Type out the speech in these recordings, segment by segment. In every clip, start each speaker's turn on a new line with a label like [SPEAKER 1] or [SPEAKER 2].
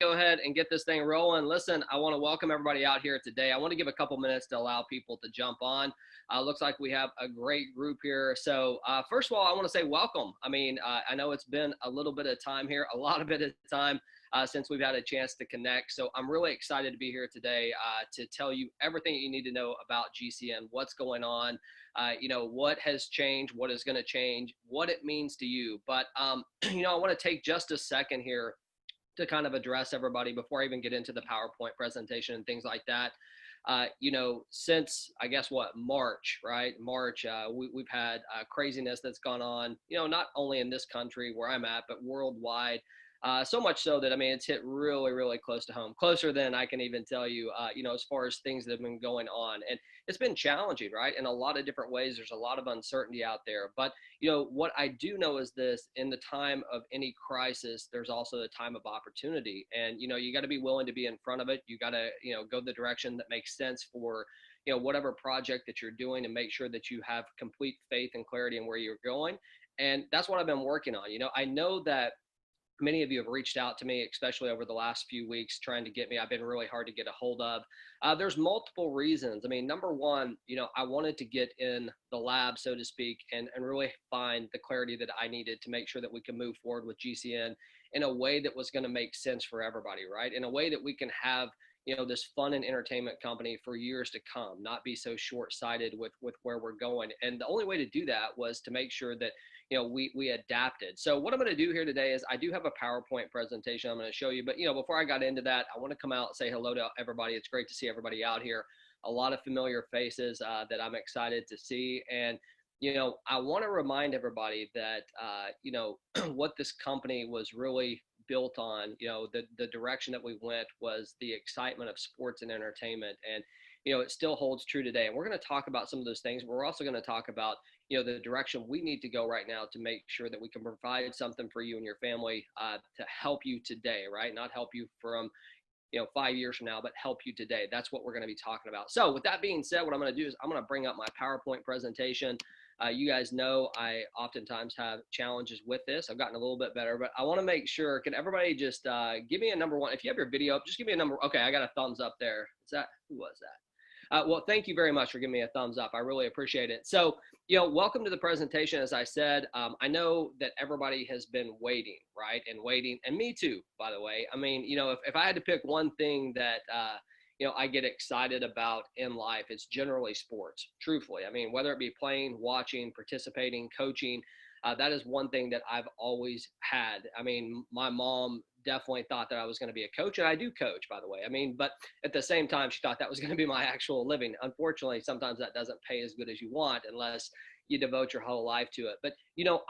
[SPEAKER 1] Go ahead and get this thing rolling. Listen, I want to welcome everybody out here today. I want to give a couple minutes to allow people to jump on. Looks like we have a great group here. So first of all, I want to say welcome. I know it's been a little bit of time here, a lot of bit of time since we've had a chance to connect. So I'm really excited to be here today to tell you everything you need to know about GCN, what's going on, what has changed, what is going to change, what it means to you. But, I want to take just a second here to kind of address everybody before I even get into the PowerPoint presentation and things like that. Since I guess March, right? March, we've had craziness that's gone on, not only in this country where I'm at, but worldwide. So much so that, it's hit really, really close to home, closer than I can even tell you, as far as things that have been going on. And it's been challenging, right? In a lot of different ways. There's a lot of uncertainty out there. But, what I do know is this: in the time of any crisis, there's also a time of opportunity. And, you got to be willing to be in front of it. You got to, go the direction that makes sense for, whatever project that you're doing, and make sure that you have complete faith and clarity in where you're going. And that's what I've been working on. I know that many of you have reached out to me, especially over the last few weeks, trying to get me. I've been really hard to get a hold of. There's multiple reasons. Number one, I wanted to get in the lab, so to speak, and really find the clarity that I needed to make sure that we can move forward with GCN in a way that was going to make sense for everybody, right? In a way that we can have, this fun and entertainment company for years to come, not be so short-sighted with where we're going. And the only way to do that was to make sure that we adapted. So what I'm going to do here today is I do have a PowerPoint presentation I'm going to show you. But, before I got into that, I want to come out and say hello to everybody. It's great to see everybody out here. A lot of familiar faces that I'm excited to see. And, I want to remind everybody that, what this company was really built on, the direction that we went was the excitement of sports and entertainment. And, it still holds true today. And we're going to talk about some of those things. We're also going to talk about, the direction we need to go right now to make sure that we can provide something for you and your family to help you today, right? Not help you from, 5 years from now, but help you today. That's what we're going to be talking about. So with that being said, what I'm going to do is I'm going to bring up my PowerPoint presentation. You guys know I oftentimes have challenges with this. I've gotten a little bit better, but I want to make sure, can everybody just give me a number one? If you have your video up, just give me a number. Okay, I got a thumbs up there. Who was that? Well, thank you very much for giving me a thumbs up. I really appreciate it. So, welcome to the presentation. As I said, I know that everybody has been waiting, right? And waiting, and me too, by the way. If I had to pick one thing that, I get excited about in life, it's generally sports, truthfully. Whether it be playing, watching, participating, coaching, that is one thing that I've always had. My mom definitely thought that I was going to be a coach, and I do coach, by the way. But at the same time, she thought that was going to be my actual living. Unfortunately, sometimes that doesn't pay as good as you want unless you devote your whole life to it. But,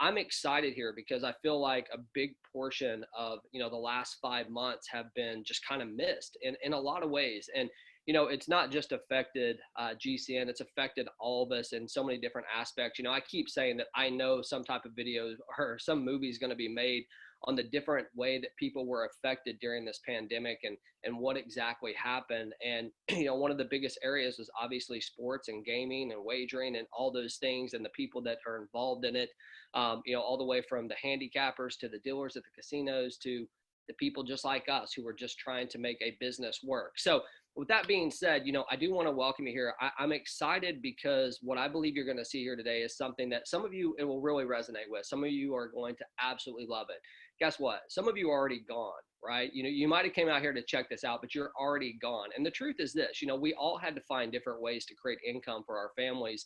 [SPEAKER 1] I'm excited here because I feel like a big portion of, the last 5 months have been just kind of missed in a lot of ways. And, it's not just affected GCN, it's affected all of us in so many different aspects. I keep saying that I know some type of videos or some movies going to be made on the different way that people were affected during this pandemic and what exactly happened. And, one of the biggest areas was obviously sports and gaming and wagering and all those things, and the people that are involved in it, all the way from the handicappers to the dealers at the casinos to the people just like us who are just trying to make a business work. So with that being said, I do want to welcome you here. I'm excited because what I believe you're going to see here today is something that some of you, it will really resonate with. Some of you are going to absolutely love it. Guess what? Some of you are already gone, right? You might have came out here to check this out, but you're already gone. And the truth is this, we all had to find different ways to create income for our families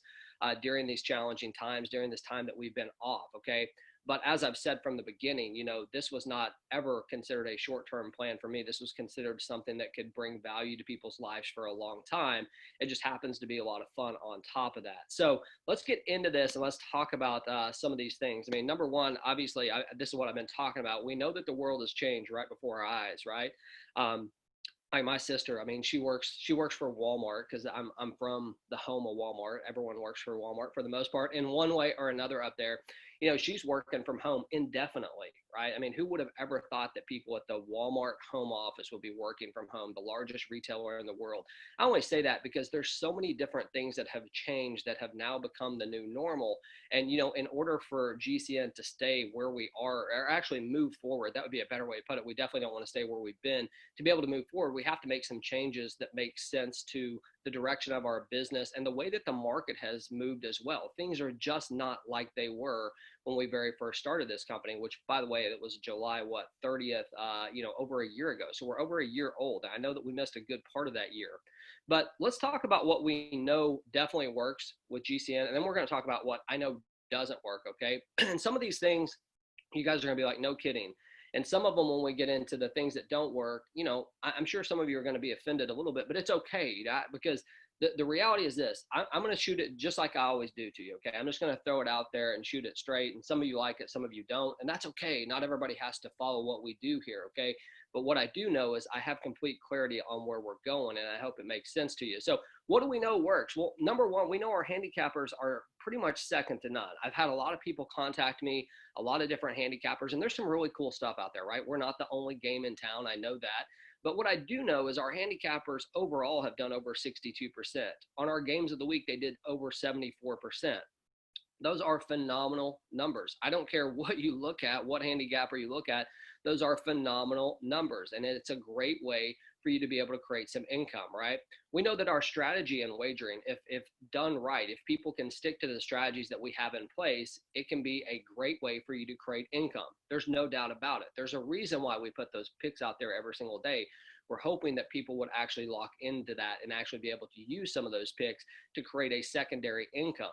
[SPEAKER 1] during these challenging times, during this time that we've been off, okay? But as I've said from the beginning, this was not ever considered a short-term plan for me. This was considered something that could bring value to people's lives for a long time. It just happens to be a lot of fun on top of that. So let's get into this and let's talk about some of these things. Number one, obviously, this is what I've been talking about. We know that the world has changed right before our eyes, right? Like my sister, she works for Walmart because I'm from the home of Walmart. Everyone works for Walmart for the most part in one way or another up there. she's working from home indefinitely, right? I mean, who would have ever thought that people at the Walmart home office would be working from home, the largest retailer in the world? I only say that because there's so many different things that have changed that have now become the new normal. And, in order for GCN to stay where we are, or actually move forward, that would be a better way to put it. We definitely don't want to stay where we've been. To be able to move forward, we have to make some changes that make sense to the direction of our business and the way that the market has moved as well. Things are just not like they were when we very first started this company, which, by the way, it was July 30th, over a year ago. So we're over a year old. I know that we missed a good part of that year. But let's talk about what we know definitely works with GCN, and then we're going to talk about what I know doesn't work, okay? And some of these things, you guys are going to be like, no kidding. And some of them, when we get into the things that don't work, I'm sure some of you are going to be offended a little bit, but it's okay, because the reality is this. I'm going to shoot it just like I always do to you, okay? I'm just going to throw it out there and shoot it straight, and some of you like it, some of you don't, and that's okay. Not everybody has to follow what we do here, okay? But what I do know is I have complete clarity on where we're going, and I hope it makes sense to you. So what do we know works? Well, number one, we know our handicappers are pretty much second to none. I've had a lot of people contact me, a lot of different handicappers, and there's some really cool stuff out there, right? We're not the only game in town. I know that. But what I do know is our handicappers overall have done over 62%. On our games of the week, they did over 74%. Those are phenomenal numbers. I don't care what you look at, what handicapper you look at, those are phenomenal numbers. And it's a great way for you to be able to create some income, right? We know that our strategy in wagering, if done right, if people can stick to the strategies that we have in place, it can be a great way for you to create income. There's no doubt about it. There's a reason why we put those picks out there every single day. We're hoping that people would actually lock into that and actually be able to use some of those picks to create a secondary income.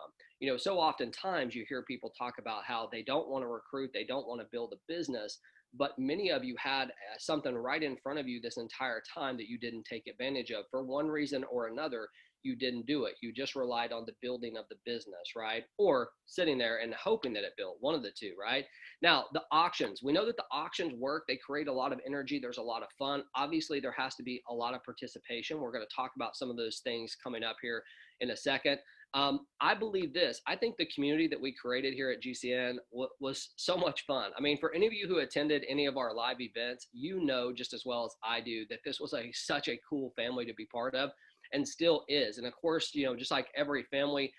[SPEAKER 1] So oftentimes you hear people talk about how they don't want to recruit, they don't want to build a business, but many of you had something right in front of you this entire time that you didn't take advantage of. For one reason or another, you didn't do it. You just relied on the building of the business, right? Or sitting there and hoping that it built, one of the two, right? Now, the auctions, we know that the auctions work. They create a lot of energy. There's a lot of fun. Obviously, there has to be a lot of participation. We're going to talk about some of those things coming up here in a second. I believe this. I think the community that we created here at GCN was so much fun. I mean, for any of you who attended any of our live events, just as well as I do that this was such a cool family to be part of, and still is. And of course, just like every family,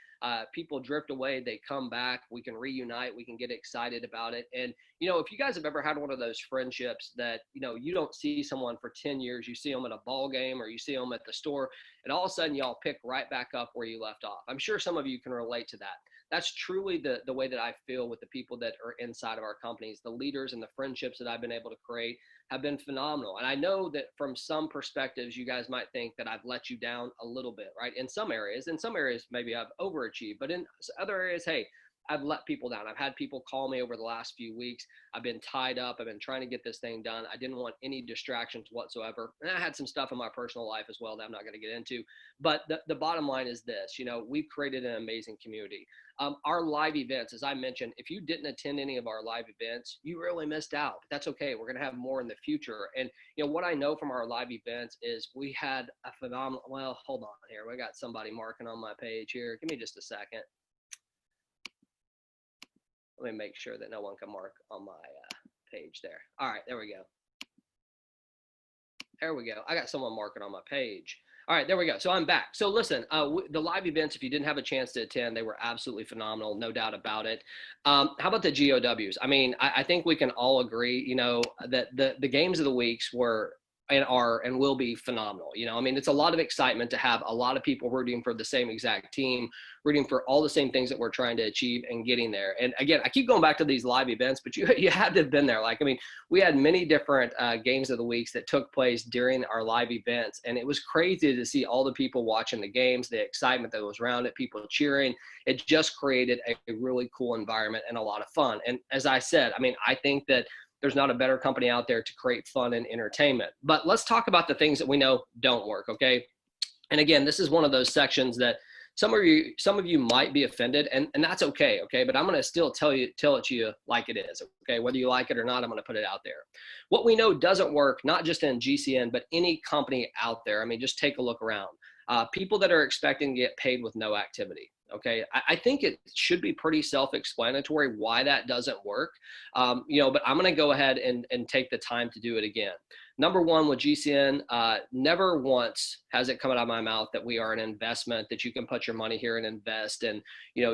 [SPEAKER 1] people drift away, they come back, we can reunite, we can get excited about it. And, if you guys have ever had one of those friendships that, you don't see someone for 10 years, you see them at a ball game or you see them at the store, and all of a sudden y'all pick right back up where you left off. I'm sure some of you can relate to that. That's truly the way that I feel with the people that are inside of our companies. The leaders and the friendships that I've been able to create have been phenomenal. And I know that from some perspectives, you guys might think that I've let you down a little bit, right? In some areas, maybe I've overachieved, but in other areas, hey, I've let people down. I've had people call me over the last few weeks. I've been tied up. I've been trying to get this thing done. I didn't want any distractions whatsoever. And I had some stuff in my personal life as well that I'm not going to get into. But the bottom line is this, we've created an amazing community. Our live events, as I mentioned, if you didn't attend any of our live events, you really missed out. But that's okay. We're going to have more in the future. And, what I know from our live events is we had a phenomenal, well, hold on here. We got somebody marking on my page here. Give me just a second. Let me make sure that no one can mark on my page there. All right, there we go. There we go. I got someone marking on my page. All right, there we go. So I'm back. So listen, the live events, if you didn't have a chance to attend, they were absolutely phenomenal, no doubt about it. How about the GOWs? I mean, I think we can all agree, that the games of the weeks were and are and will be phenomenal. I mean, it's a lot of excitement to have a lot of people rooting for the same exact team, rooting for all the same things that we're trying to achieve and getting there. And again, I keep going back to these live events, but you had to have been there. We had many different games of the weeks that took place during our live events. And it was crazy to see all the people watching the games, the excitement that was around it, people cheering. It just created a really cool environment and a lot of fun. And as I said, I think that there's not a better company out there to create fun and entertainment. But let's talk about the things that we know don't work, okay? And again, this is one of those sections that some of you might be offended, and that's okay, okay? But I'm going to still tell it to you like it is, okay? Whether you like it or not, I'm going to put it out there. What we know doesn't work, not just in GCN, but any company out there. Just take a look around. People that are expecting to get paid with no activity. Okay. I think it should be pretty self-explanatory why that doesn't work. But I'm going to go ahead and take the time to do it again. Number one, with GCN, never once has it come out of my mouth that we are an investment, that you can put your money here and invest and,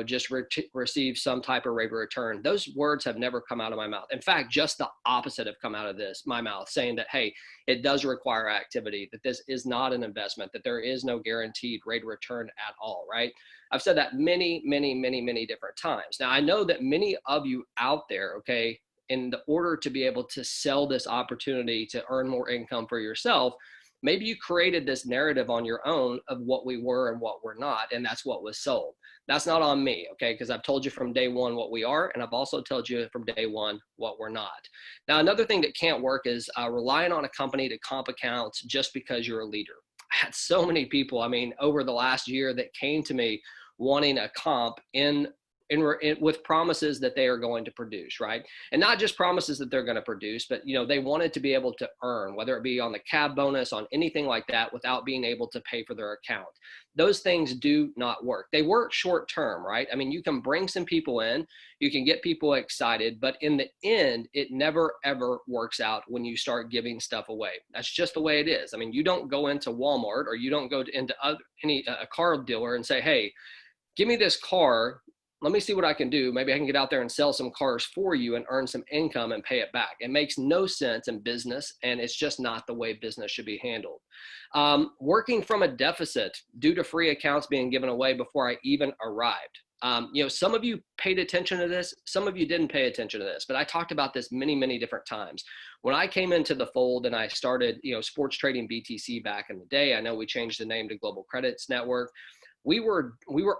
[SPEAKER 1] just receive some type of rate of return. Those words have never come out of my mouth. In fact, just the opposite have come out of my mouth, saying that, hey, it does require activity, that this is not an investment, that there is no guaranteed rate of return at all, right? I've said that many, many, many, many different times. Now, I know that many of you out there, okay, in the order to be able to sell this opportunity to earn more income for yourself, maybe you created this narrative on your own of what we were and what we're not, and that's what was sold. That's not on me, okay, because I've told you from day one what we are, and I've also told you from day one what we're not. Now, another thing that can't work is relying on a company to comp accounts just because you're a leader. I had so many people, over the last year that came to me wanting a comp with promises that they are going to produce, right? And not just promises that they're going to produce, but they wanted to be able to earn, whether it be on the cab bonus, on anything like that, without being able to pay for their account. Those things do not work. They work short term, right? You can bring some people in, you can get people excited, but in the end, it never ever works out when you start giving stuff away. That's just the way it is. You don't go into Walmart or you don't go into a car dealer and say, hey, give me this car. Let me see what I can do. Maybe I can get out there and sell some cars for you and earn some income and pay it back. It makes no sense in business, and it's just not the way business should be handled. Working from a deficit due to free accounts being given away before I even arrived. Some of you paid attention to this. Some of you didn't pay attention to this, but I talked about this many, many different times. When I came into the fold and I started, Sports Trading BTC back in the day, I know we changed the name to Global Credits Network. We were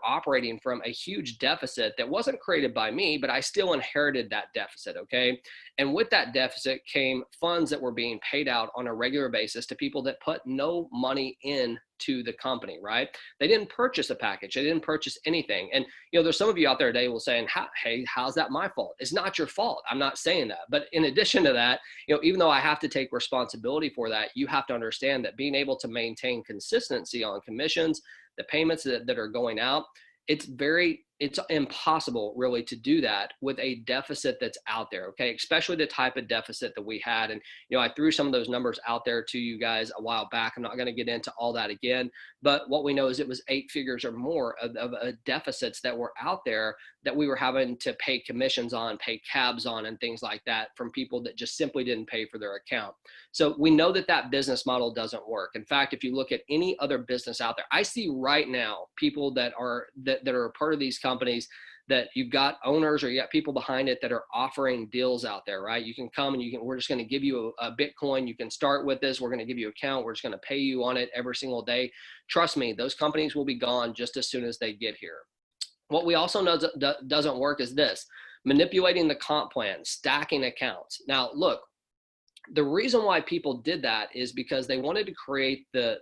[SPEAKER 1] operating from a huge deficit that wasn't created by me, but I still inherited that deficit, okay? And with that deficit came funds that were being paid out on a regular basis to people that put no money into the company, right? They didn't purchase a package. They didn't purchase anything. And, there's some of you out there today will say, hey, how's that my fault? It's not your fault. I'm not saying that. But in addition to that, even though I have to take responsibility for that, you have to understand that being able to maintain consistency on commissions, the payments that are going out, it's impossible really to do that with a deficit that's out there, okay? Especially the type of deficit that we had. And, I threw some of those numbers out there to you guys a while back. I'm not going to get into all that again, but what we know is it was 8 figures or more of deficits that were out there that we were having to pay commissions on, pay cabs on, and things like that from people that just simply didn't pay for their account. So we know that business model doesn't work. In fact, if you look at any other business out there, I see right now people that are a part of these companies that you've got owners or you got people behind it that are offering deals out there, right? You can come and we're just going to give you a Bitcoin. You can start with this. We're going to give you an account. We're just going to pay you on it every single day. Trust me, those companies will be gone just as soon as they get here. What we also know doesn't work is this: manipulating the comp plan, stacking accounts. Now, look, the reason why people did that is because they wanted to create the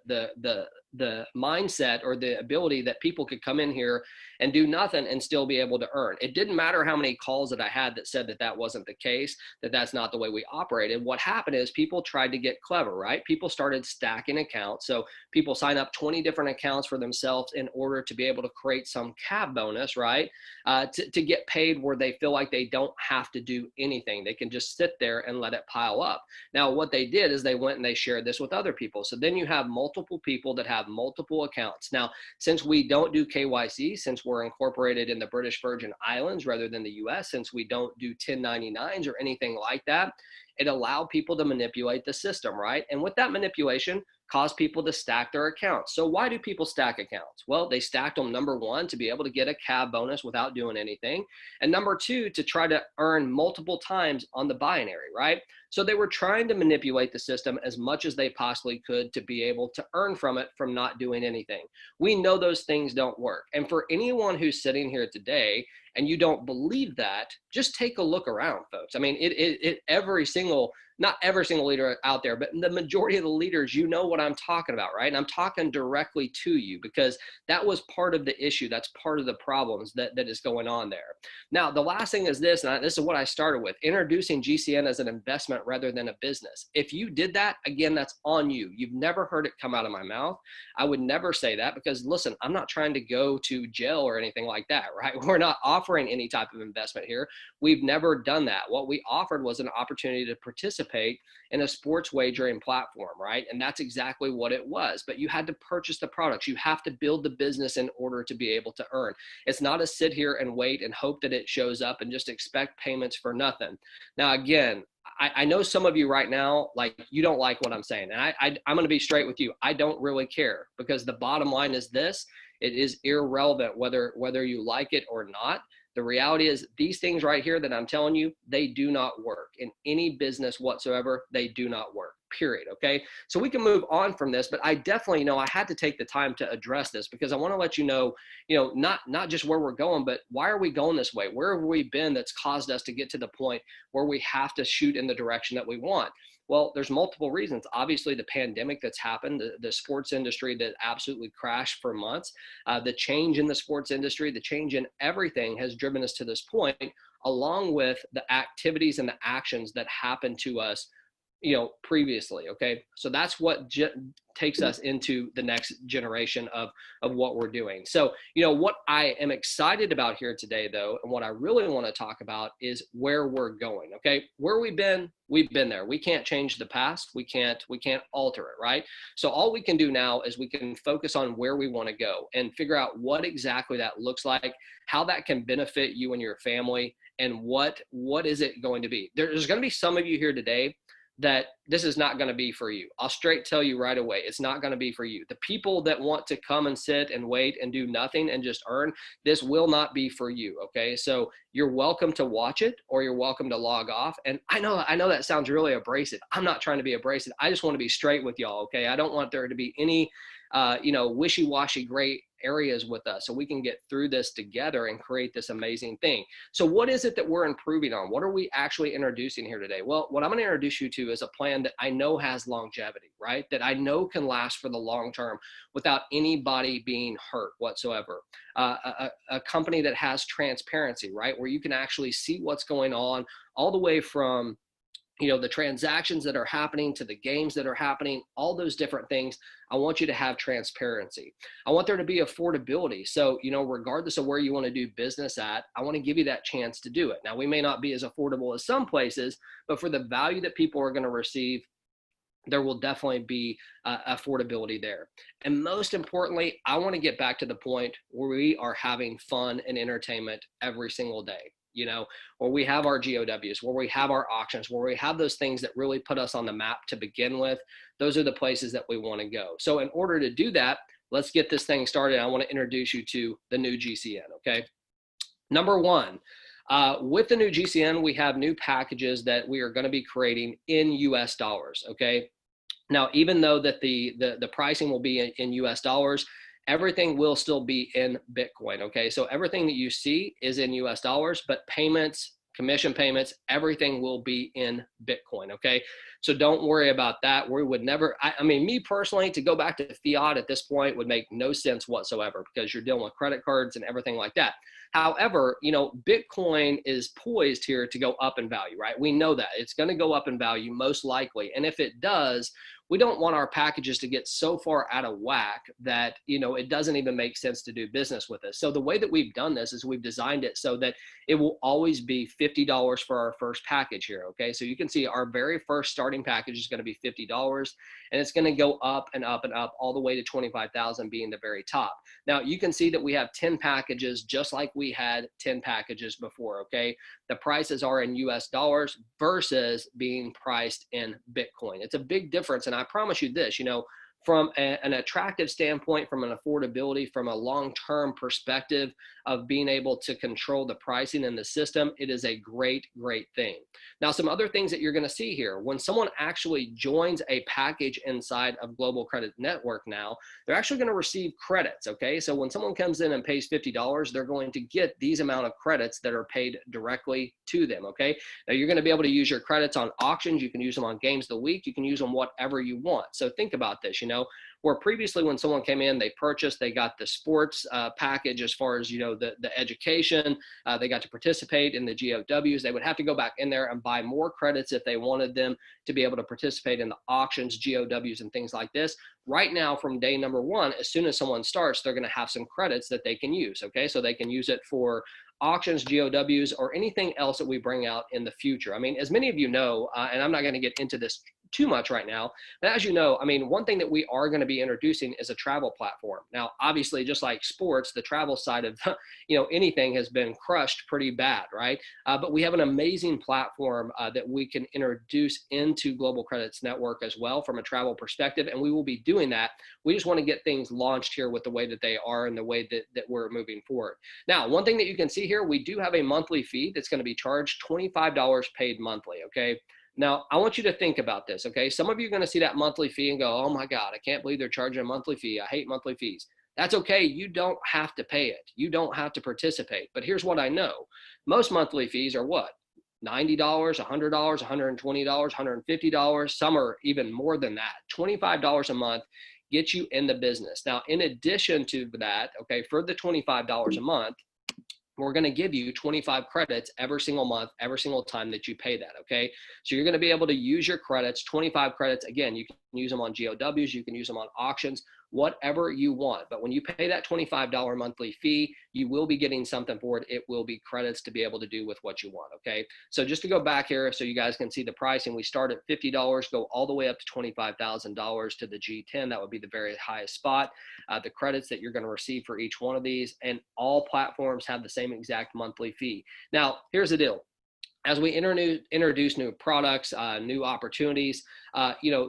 [SPEAKER 1] mindset or the ability that people could come in here and do nothing and still be able to earn. It didn't matter how many calls that I had that said that wasn't the case, that's not the way we operated. What happened is people tried to get clever, right? People started stacking accounts. So people sign up 20 different accounts for themselves in order to be able to create some cab bonus, right? To get paid where they feel like they don't have to do anything. They can just sit there and let it pile up. Now, what they did is they went and they shared this with other people. So then you have multiple people that have multiple accounts. Now, since we don't do KYC, since we're incorporated in the British Virgin Islands rather than the US, since we don't do 1099s or anything like that, it allowed people to manipulate the system, right? And with that manipulation, caused people to stack their accounts. So why do people stack accounts? Well, they stacked them, number one, to be able to get a cab bonus without doing anything. And number two, to try to earn multiple times on the binary, right? So they were trying to manipulate the system as much as they possibly could to be able to earn from it from not doing anything. We know those things don't work. And for anyone who's sitting here today and you don't believe that, just take a look around, folks. I mean, every single not every single leader out there, but the majority of the leaders, you know what I'm talking about, right? And I'm talking directly to you because that was part of the issue. That's part of the problems that is going on there. Now, the last thing is this, and this is what I started with, introducing GCN as an investment rather than a business. If you did that, again, that's on you. You've never heard it come out of my mouth. I would never say that because, listen, I'm not trying to go to jail or anything like that, right? We're not offering any type of investment here. We've never done that. What we offered was an opportunity to participate in a sports wagering platform, right? And that's exactly what it was. But you had to purchase the products. You have to build the business in order to be able to earn. It's not a sit here and wait and hope that it shows up and just expect payments for nothing. Now, again, I know some of you right now, like, you don't like what I'm saying. And I'm going to be straight with you. I don't really care because the bottom line is this: it is irrelevant whether you like it or not. The reality is these things right here that I'm telling you, they do not work in any business whatsoever. They do not work, period. Okay. So we can move on from this, but I definitely know I had to take the time to address this because I want to let you know, not just where we're going, but why are we going this way? Where have we been that's caused us to get to the point where we have to shoot in the direction that we want? Well, there's multiple reasons. Obviously, the pandemic that's happened, the sports industry that absolutely crashed for months, the change in the sports industry, the change in everything has driven us to this point, along with the activities and the actions that happened to us previously. Okay. So that's what takes us into the next generation of what we're doing. So, what I am excited about here today, though, and what I really want to talk about is where we're going. Okay. Where we've been there. We can't change the past. We can't alter it. Right. So all we can do now is we can focus on where we want to go and figure out what exactly that looks like, how that can benefit you and your family, and what is it going to be. There's going to be some of you here today that this is not going to be for you. I'll straight tell you right away, it's not going to be for you. The people that want to come and sit and wait and do nothing and just earn, this will not be for you. Okay. So you're welcome to watch it or you're welcome to log off. And I know that sounds really abrasive. I'm not trying to be abrasive. I just want to be straight with y'all. Okay. I don't want there to be any, wishy-washy gray areas with us so we can get through this together and create this amazing thing. So what is it that we're improving on? What are we actually introducing here today? Well, what I'm going to introduce you to is a plan that I know has longevity, right? That I know can last for the long term without anybody being hurt whatsoever. A company that has transparency, right? Where you can actually see what's going on all the way from the transactions that are happening to the games that are happening, all those different things. I want you to have transparency. I want there to be affordability. So, regardless of where you want to do business at, I want to give you that chance to do it. Now, we may not be as affordable as some places, but for the value that people are going to receive, there will definitely be affordability there. And most importantly, I want to get back to the point where we are having fun and entertainment every single day. Where we have our GOWs, where we have our auctions, where we have those things that really put us on the map to begin with. Those are the places that we want to go. So in order to do that, let's get this thing started. I want to introduce you to the new GCN. Okay. Number one, with the new GCN, we have new packages that we are going to be creating in US dollars. Okay. Now, even though that the pricing will be in US dollars, everything will still be in Bitcoin. Okay. So everything that you see is in US dollars, but payments, commission payments, everything will be in Bitcoin. Okay. So don't worry about that. We would never, me personally, to go back to fiat at this point would make no sense whatsoever because you're dealing with credit cards and everything like that. However, Bitcoin is poised here to go up in value, right? We know that it's going to go up in value most likely. And if it does, we don't want our packages to get so far out of whack that, it doesn't even make sense to do business with us. So the way that we've done this is we've designed it so that it will always be $50 for our first package here. Okay. So you can see our very first starting package is going to be $50 and it's going to go up and up and up all the way to 25,000 being the very top. Now you can see that we have 10 packages just like we had 10 packages before. Okay. The prices are in US dollars versus being priced in Bitcoin. It's a big difference. And I promise you this, from an attractive standpoint, from an affordability, from a long-term perspective of being able to control the pricing in the system, it is a great, great thing. Now, some other things that you're going to see here, when someone actually joins a package inside of Global Credit Network now, they're actually going to receive credits, okay? So when someone comes in and pays $50, they're going to get these amount of credits that are paid directly to them, okay? Now, you're going to be able to use your credits on auctions. You can use them on games of the week. You can use them whatever you want. So think about this, where previously when someone came in, they purchased, they got the sports package as far as, the education, they got to participate in the GOWs. They would have to go back in there and buy more credits if they wanted them to be able to participate in the auctions, GOWs, and things like this. Right now, from day number one, as soon as someone starts, they're going to have some credits that they can use, okay? So they can use it for auctions, GOWs, or anything else that we bring out in the future. I mean, as many of you know, and I'm not going to get into this too much right now, but as you know, I mean, one thing that we are going to be introducing is a travel platform. Now, obviously, just like sports, the travel side of anything has been crushed pretty bad, right? But we have an amazing platform that we can introduce into Global Credits Network as well from a travel perspective, and we will be doing that. We just want to get things launched here with the way that they are and the way that we're moving forward. Now, one thing that you can see here, we do have a monthly fee that's going to be charged $25 paid monthly, okay? Now, I want you to think about this, okay? Some of you are going to see that monthly fee and go, oh my God, I can't believe they're charging a monthly fee. I hate monthly fees. That's okay. You don't have to pay it. You don't have to participate. But here's what I know. Most monthly fees are what? $90, $100, $120, $150. Some are even more than that. $25 a month gets you in the business. Now, in addition to that, okay, for the $25 a month, we're going to give you 25 credits every single month, every single time that you pay that, okay? So you're going to be able to use your credits, 25 credits. Again, you can use them on GOWs, you can use them on auctions, whatever you want. But when you pay that $25 monthly fee, you will be getting something for it. It will be credits to be able to do with what you want, okay? So just to go back here so you guys can see the pricing, we start at $50, go all the way up to $25,000 to the G10. That would be the very highest spot. The credits that you're going to receive for each one of these, and all platforms have the same exact monthly fee. Now, here's the deal. As we introduce new products, new opportunities,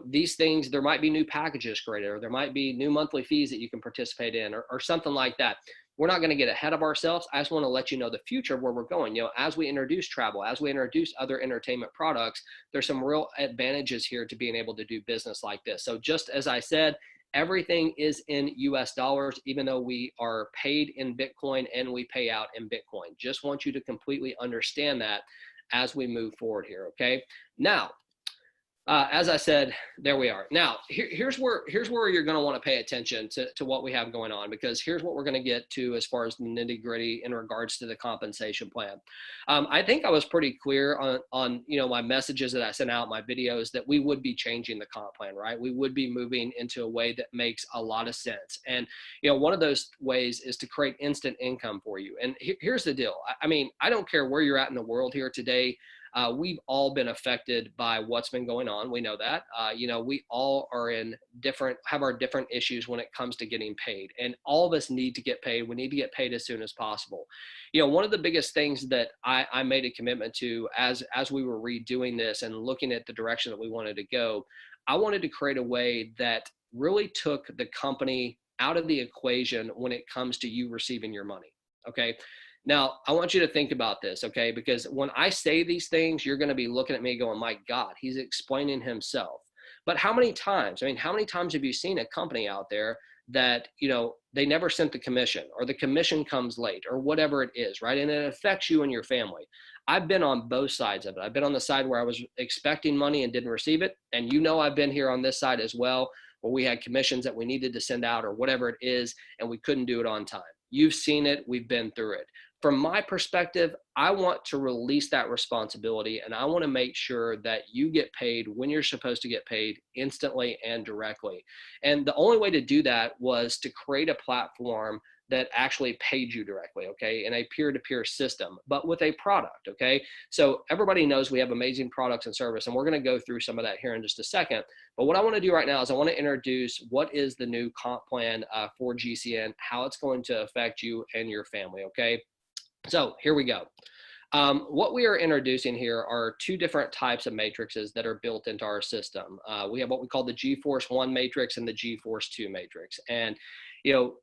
[SPEAKER 1] these things, there might be new packages created, or there might be new monthly fees that you can participate in, or something like that. We're not going to get ahead of ourselves. I just want to let you know the future of where we're going. As we introduce travel, as we introduce other entertainment products, there's some real advantages here to being able to do business like this. So just as I said, everything is in US dollars, even though we are paid in Bitcoin and we pay out in Bitcoin. Just want you to completely understand that as we move forward here, okay? Now, as I said, there we are. Now, here's where you're going to want to pay attention to what we have going on, because here's what we're going to get to as far as the nitty gritty in regards to the compensation plan. I think I was pretty clear on my messages that I sent out, my videos, that we would be changing the comp plan, right? We would be moving into a way that makes a lot of sense. And, one of those ways is to create instant income for you. And here's the deal. I mean, I don't care where you're at in the world here today. We've all been affected by what's been going on. We know that. We all are have our different issues when it comes to getting paid, and all of us need to get paid. We need to get paid as soon as possible. One of the biggest things that I made a commitment to as we were redoing this and looking at the direction that we wanted to go, I wanted to create a way that really took the company out of the equation when it comes to you receiving your money. Okay. Now, I want you to think about this, okay? Because when I say these things, you're going to be looking at me going, my God, he's explaining himself. But how many times have you seen a company out there that, they never sent the commission, or the commission comes late, or whatever it is, right? And it affects you and your family. I've been on both sides of it. I've been on the side where I was expecting money and didn't receive it. And I've been here on this side as well, where we had commissions that we needed to send out or whatever it is, and we couldn't do it on time. You've seen it. We've been through it. From my perspective, I want to release that responsibility, and I want to make sure that you get paid when you're supposed to get paid, instantly and directly. And the only way to do that was to create a platform that actually paid you directly, okay, in a peer-to-peer system, but with a product, okay? So everybody knows we have amazing products and service, and we're going to go through some of that here in just a second. But what I want to do right now is I want to introduce what is the new comp plan for GCN, how it's going to affect you and your family, okay? So here we go. What we are introducing here are two different types of matrices that are built into our system. We have what we call the G-Force 1 matrix and the G-Force 2 matrix. And,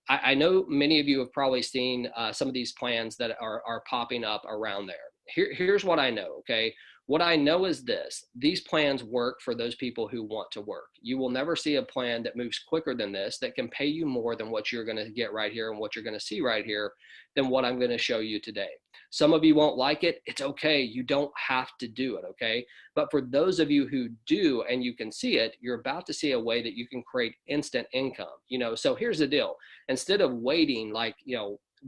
[SPEAKER 1] I know many of you have probably seen some of these plans that are popping up around there. Here's what I know, okay? What I know is this: these plans work for those people who want to work. You will never see a plan that moves quicker than this, that can pay you more than what you're going to get right here and what you're going to see right here than what I'm going to show you today. Some of you won't like it. It's okay. You don't have to do it, okay? But for those of you who do and you can see it, you're about to see a way that you can create instant income. So here's the deal. Instead of waiting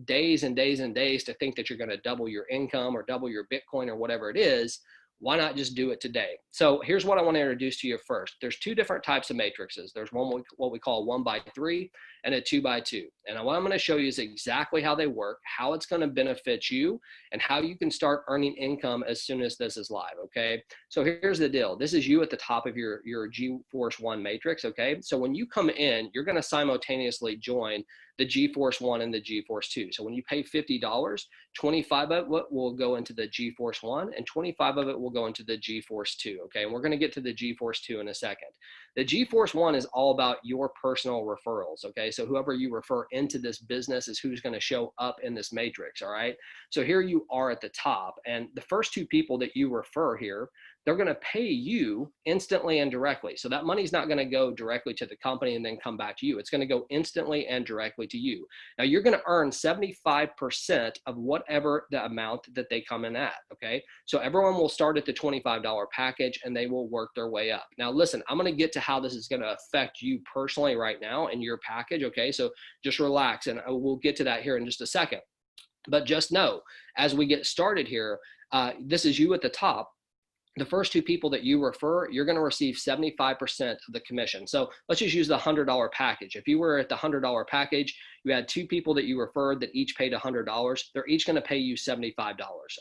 [SPEAKER 1] days and days and days to think that you're going to double your income or double your Bitcoin or whatever it is, why not just do it today? So here's what I want to introduce to you first. There's two different types of matrices. There's what we call a 1x3 and a 2x2. And what I'm going to show you is exactly how they work, how it's going to benefit you, and how you can start earning income as soon as this is live, okay? So here's the deal. This is you at the top of your G-Force 1 matrix, okay? So when you come in, you're going to simultaneously join the G-Force 1 and the G-Force 2. So when you pay $50, 25 of it will go into the G-Force 1 and 25 of it will go into the G-Force 2, okay? And we're going to get to the G-Force 2 in a second. The G-Force 1 is all about your personal referrals, okay? So whoever you refer into this business is who's going to show up in this matrix, all right? So here you are at the top, and the first two people that you refer here, they're going to pay you instantly and directly. So that money's not going to go directly to the company and then come back to you. It's going to go instantly and directly to you. Now you're going to earn 75% of whatever the amount that they come in at, okay? So everyone will start at the $25 package and they will work their way up. Now listen, I'm going to get to how this is going to affect you personally right now in your package, okay? So just relax, and we'll get to that here in just a second. But just know, as we get started here, this is you at the top. The first two people that you refer, you're going to receive 75% of the commission. So let's just use the $100 package. If you were at the $100 package, you had two people that you referred that each paid $100. They're each going to pay you $75.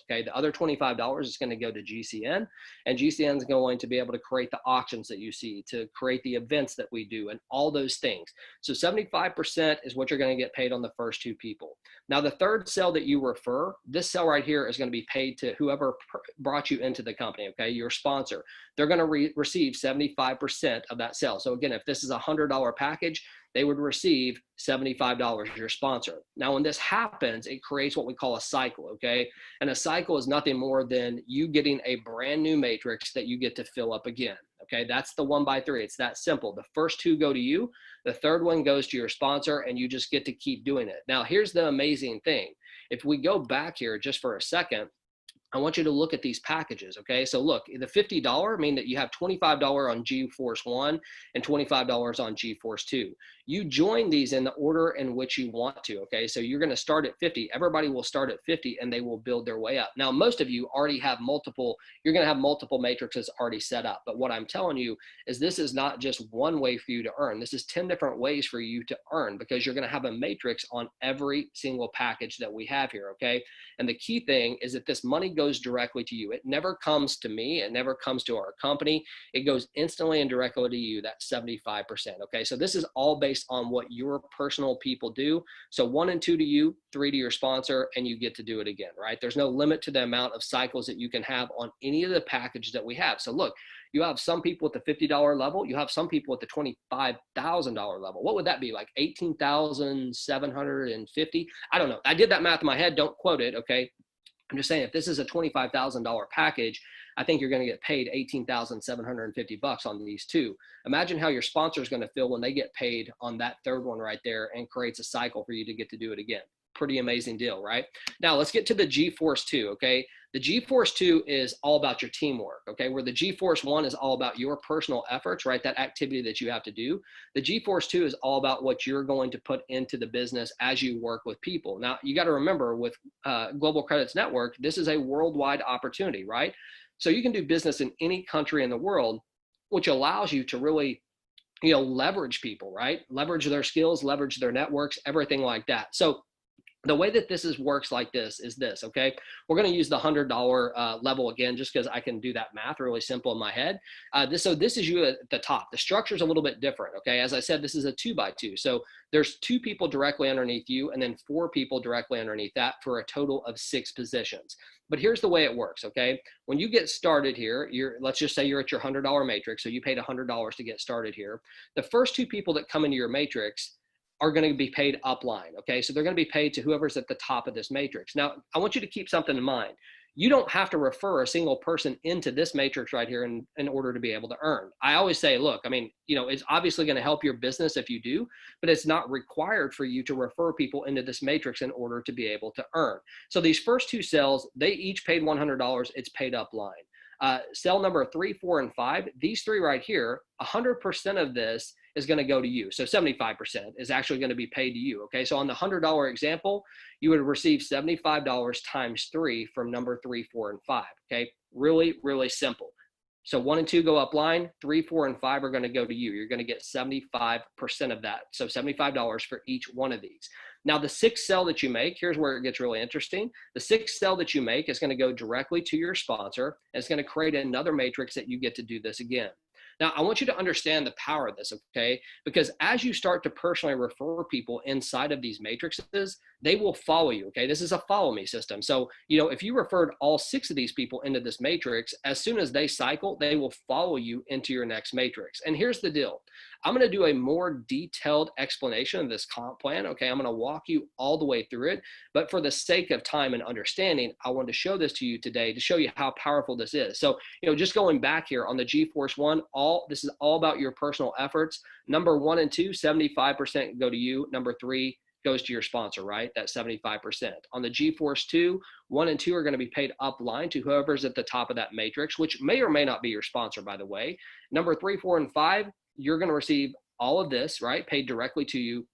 [SPEAKER 1] Okay. The other $25 is going to go to GCN, and GCN is going to be able to create the auctions that you see, to create the events that we do, and all those things. So 75% is what you're going to get paid on the first two people. Now, the third sale that you refer, this sale right here is going to be paid to whoever brought you into the company. Okay. Your sponsor. They're going to receive 75% of that sale. So again, if this is a $100 package, they would receive $75, your sponsor. Now, when this happens, it creates what we call a cycle, okay? And a cycle is nothing more than you getting a brand new matrix that you get to fill up again, okay? That's the 1x3. It's that simple. The first two go to you. The third one goes to your sponsor, and you just get to keep doing it. Now, here's the amazing thing. If we go back here just for a second, I want you to look at these packages, okay? So look, the $50 mean that you have $25 on G-Force 1 and $25 on G-Force 2. You join these in the order in which you want to, okay? So you're gonna start at 50. Everybody will start at 50 and they will build their way up. Now, most of you already have you're gonna have multiple matrices already set up. But what I'm telling you is this is not just one way for you to earn. This is 10 different ways for you to earn, because you're gonna have a matrix on every single package that we have here, okay? And the key thing is that this money goes directly to you. It never comes to me. It never comes to our company. It goes instantly and directly to you. That's 75%. Okay. So this is all based on what your personal people do. So 1 and 2 to you, 3 to your sponsor, and you get to do it again, right? There's no limit to the amount of cycles that you can have on any of the packages that we have. So look, you have some people at the $50 level. You have some people at the $25,000 level. What would that be, like 18,750? I don't know. I did that math in my head. Don't quote it, okay? I'm just saying, if this is a $25,000 package, I think you're going to get paid $18,750 on these two. Imagine how your sponsor is going to feel when they get paid on that third one right there, and creates a cycle for you to get to do it again. Pretty amazing deal, right? Now let's get to the G-Force 2, okay? The G-Force 2 is all about your teamwork, okay? Where the G-Force 1 is all about your personal efforts, right? That activity that you have to do. The G-Force 2 is all about what you're going to put into the business as you work with people. Now, you got to remember, with Global Credits Network, this is a worldwide opportunity, right? So you can do business in any country in the world, which allows you to really, leverage people, right? Leverage their skills, leverage their networks, everything like that. So The way that works like this is this, okay? We're going to use the $100 level again, just because I can do that math really simple in my head. So this is you at the top. The structure is a little bit different, okay? As I said, this is a 2x2. So there's 2 people directly underneath you and then 4 people directly underneath that for a total of 6 positions. But here's the way it works, okay? When you get started here, let's just say you're at your $100 matrix. So you paid $100 to get started here. The first 2 people that come into your matrix are going to be paid upline, okay? So they're going to be paid to whoever's at the top of this matrix. Now, I want you to keep something in mind. You don't have to refer a single person into this matrix right here in order to be able to earn. I always say, look, I mean, it's obviously going to help your business if you do, but it's not required for you to refer people into this matrix in order to be able to earn. So these first 2 cells, they each paid $100. It's paid upline. Cell number 3, 4, and 5, these 3 right here, 100% of this is going to go to you. So 75% is actually going to be paid to you. Okay. So on the $100 example, you would receive $75 times 3 from number 3, 4, and 5. Okay. Really, really simple. So 1 and 2 go upline, 3, 4, and 5 are going to go to you. You're going to get 75% of that. So $75 for each one of these. Now the 6th cell that you make, here's where it gets really interesting. The 6th cell that you make is going to go directly to your sponsor, and it's going to create another matrix that you get to do this again. Now, I want you to understand the power of this, okay? Because as you start to personally refer people inside of these matrices, they will follow you, okay? This is a follow me system. So, if you referred all 6 of these people into this matrix, as soon as they cycle, they will follow you into your next matrix. And here's the deal. I'm going to do a more detailed explanation of this comp plan, okay? I'm going to walk you all the way through it. But for the sake of time and understanding, I wanted to show this to you today to show you how powerful this is. So, just going back here on the GeForce One, this is all about your personal efforts. Number 1 and 2, 75% go to you. Number 3 goes to your sponsor, right? That's 75%. On the GeForce 2, 1 and 2 are going to be paid upline to whoever's at the top of that matrix, which may or may not be your sponsor, by the way. Number 3, 4, and 5, you're going to receive all of this, right? Paid directly to you.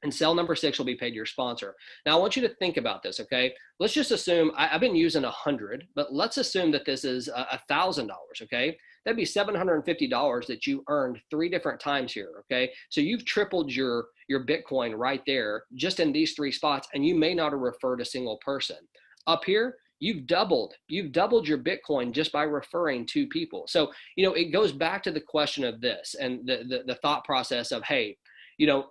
[SPEAKER 1] And cell number 6 will be paid to your sponsor. Now, I want you to think about this, okay? Let's just assume, I've been using 100, but let's assume that this is $1,000, okay? That'd be $750 that you earned 3 different times here, okay? So you've tripled your Bitcoin right there, just in these 3 spots, and you may not have referred a single person. Up here, you've doubled your Bitcoin just by referring 2 people. So, it goes back to the question of this and the thought process of, hey,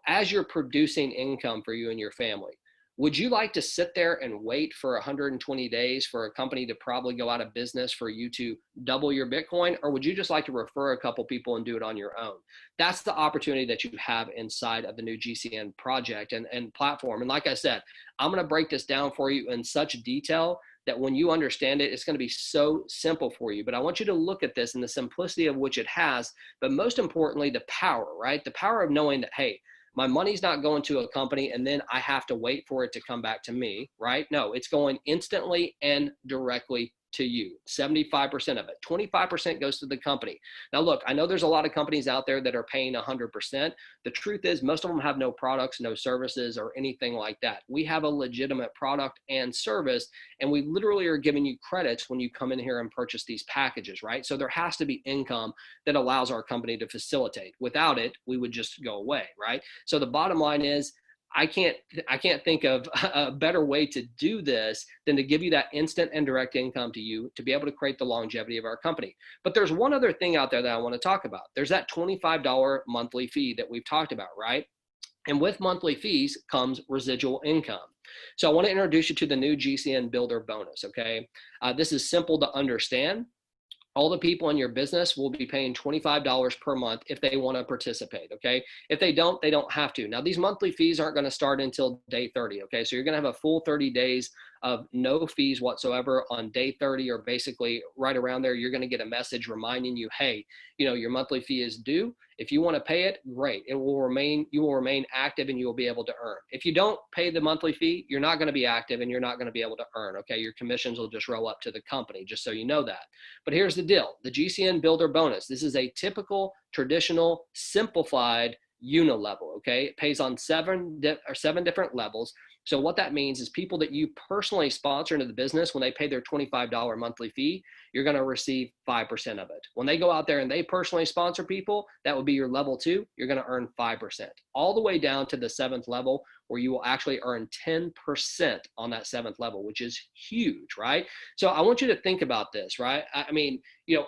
[SPEAKER 1] as you're producing income for you and your family, would you like to sit there and wait for 120 days for a company to probably go out of business for you to double your Bitcoin? Or would you just like to refer a couple people and do it on your own? That's the opportunity that you have inside of the new GCN project and platform. And like I said, I'm going to break this down for you in such detail that when you understand it, it's going to be so simple for you. But I want you to look at this in the simplicity of which it has, but most importantly, the power, right? The power of knowing that, hey, my money's not going to a company and then I have to wait for it to come back to me, right? No, it's going instantly and directly to you. 75% of it. 25% goes to the company. Now, look, I know there's a lot of companies out there that are paying 100%. The truth is most of them have no products, no services, or anything like that. We have a legitimate product and service, and we literally are giving you credits when you come in here and purchase these packages, right? So there has to be income that allows our company to facilitate. Without it, we would just go away, right? So the bottom line is, I can't think of a better way to do this than to give you that instant and direct income to you to be able to create the longevity of our company. But there's one other thing out there that I want to talk about. There's that $25 monthly fee that we've talked about, right? And with monthly fees comes residual income. So I want to introduce you to the new GCN Builder bonus, okay? This is simple to understand. All the people in your business will be paying $25 per month if they want to participate, okay? If they don't have to. Now, these monthly fees aren't going to start until day 30, okay? So you're going to have a full 30 days of no fees whatsoever on day 30, or basically right around there, you're going to get a message reminding you, hey, your monthly fee is due. If you want to pay it, great. You will remain active and you will be able to earn. If you don't pay the monthly fee, you're not going to be active and you're not going to be able to earn, okay? Your commissions will just roll up to the company, just so you know that. But here's the deal. The GCN Builder bonus, this is a typical, traditional, simplified unilevel, okay? It pays on seven different levels. So what that means is people that you personally sponsor into the business, when they pay their $25 monthly fee, you're going to receive 5% of it. When they go out there and they personally sponsor people, that would be your level 2, you're going to earn 5%, all the way down to the 7th level, where you will actually earn 10% on that 7th level, which is huge, right? So I want you to think about this, right? I mean,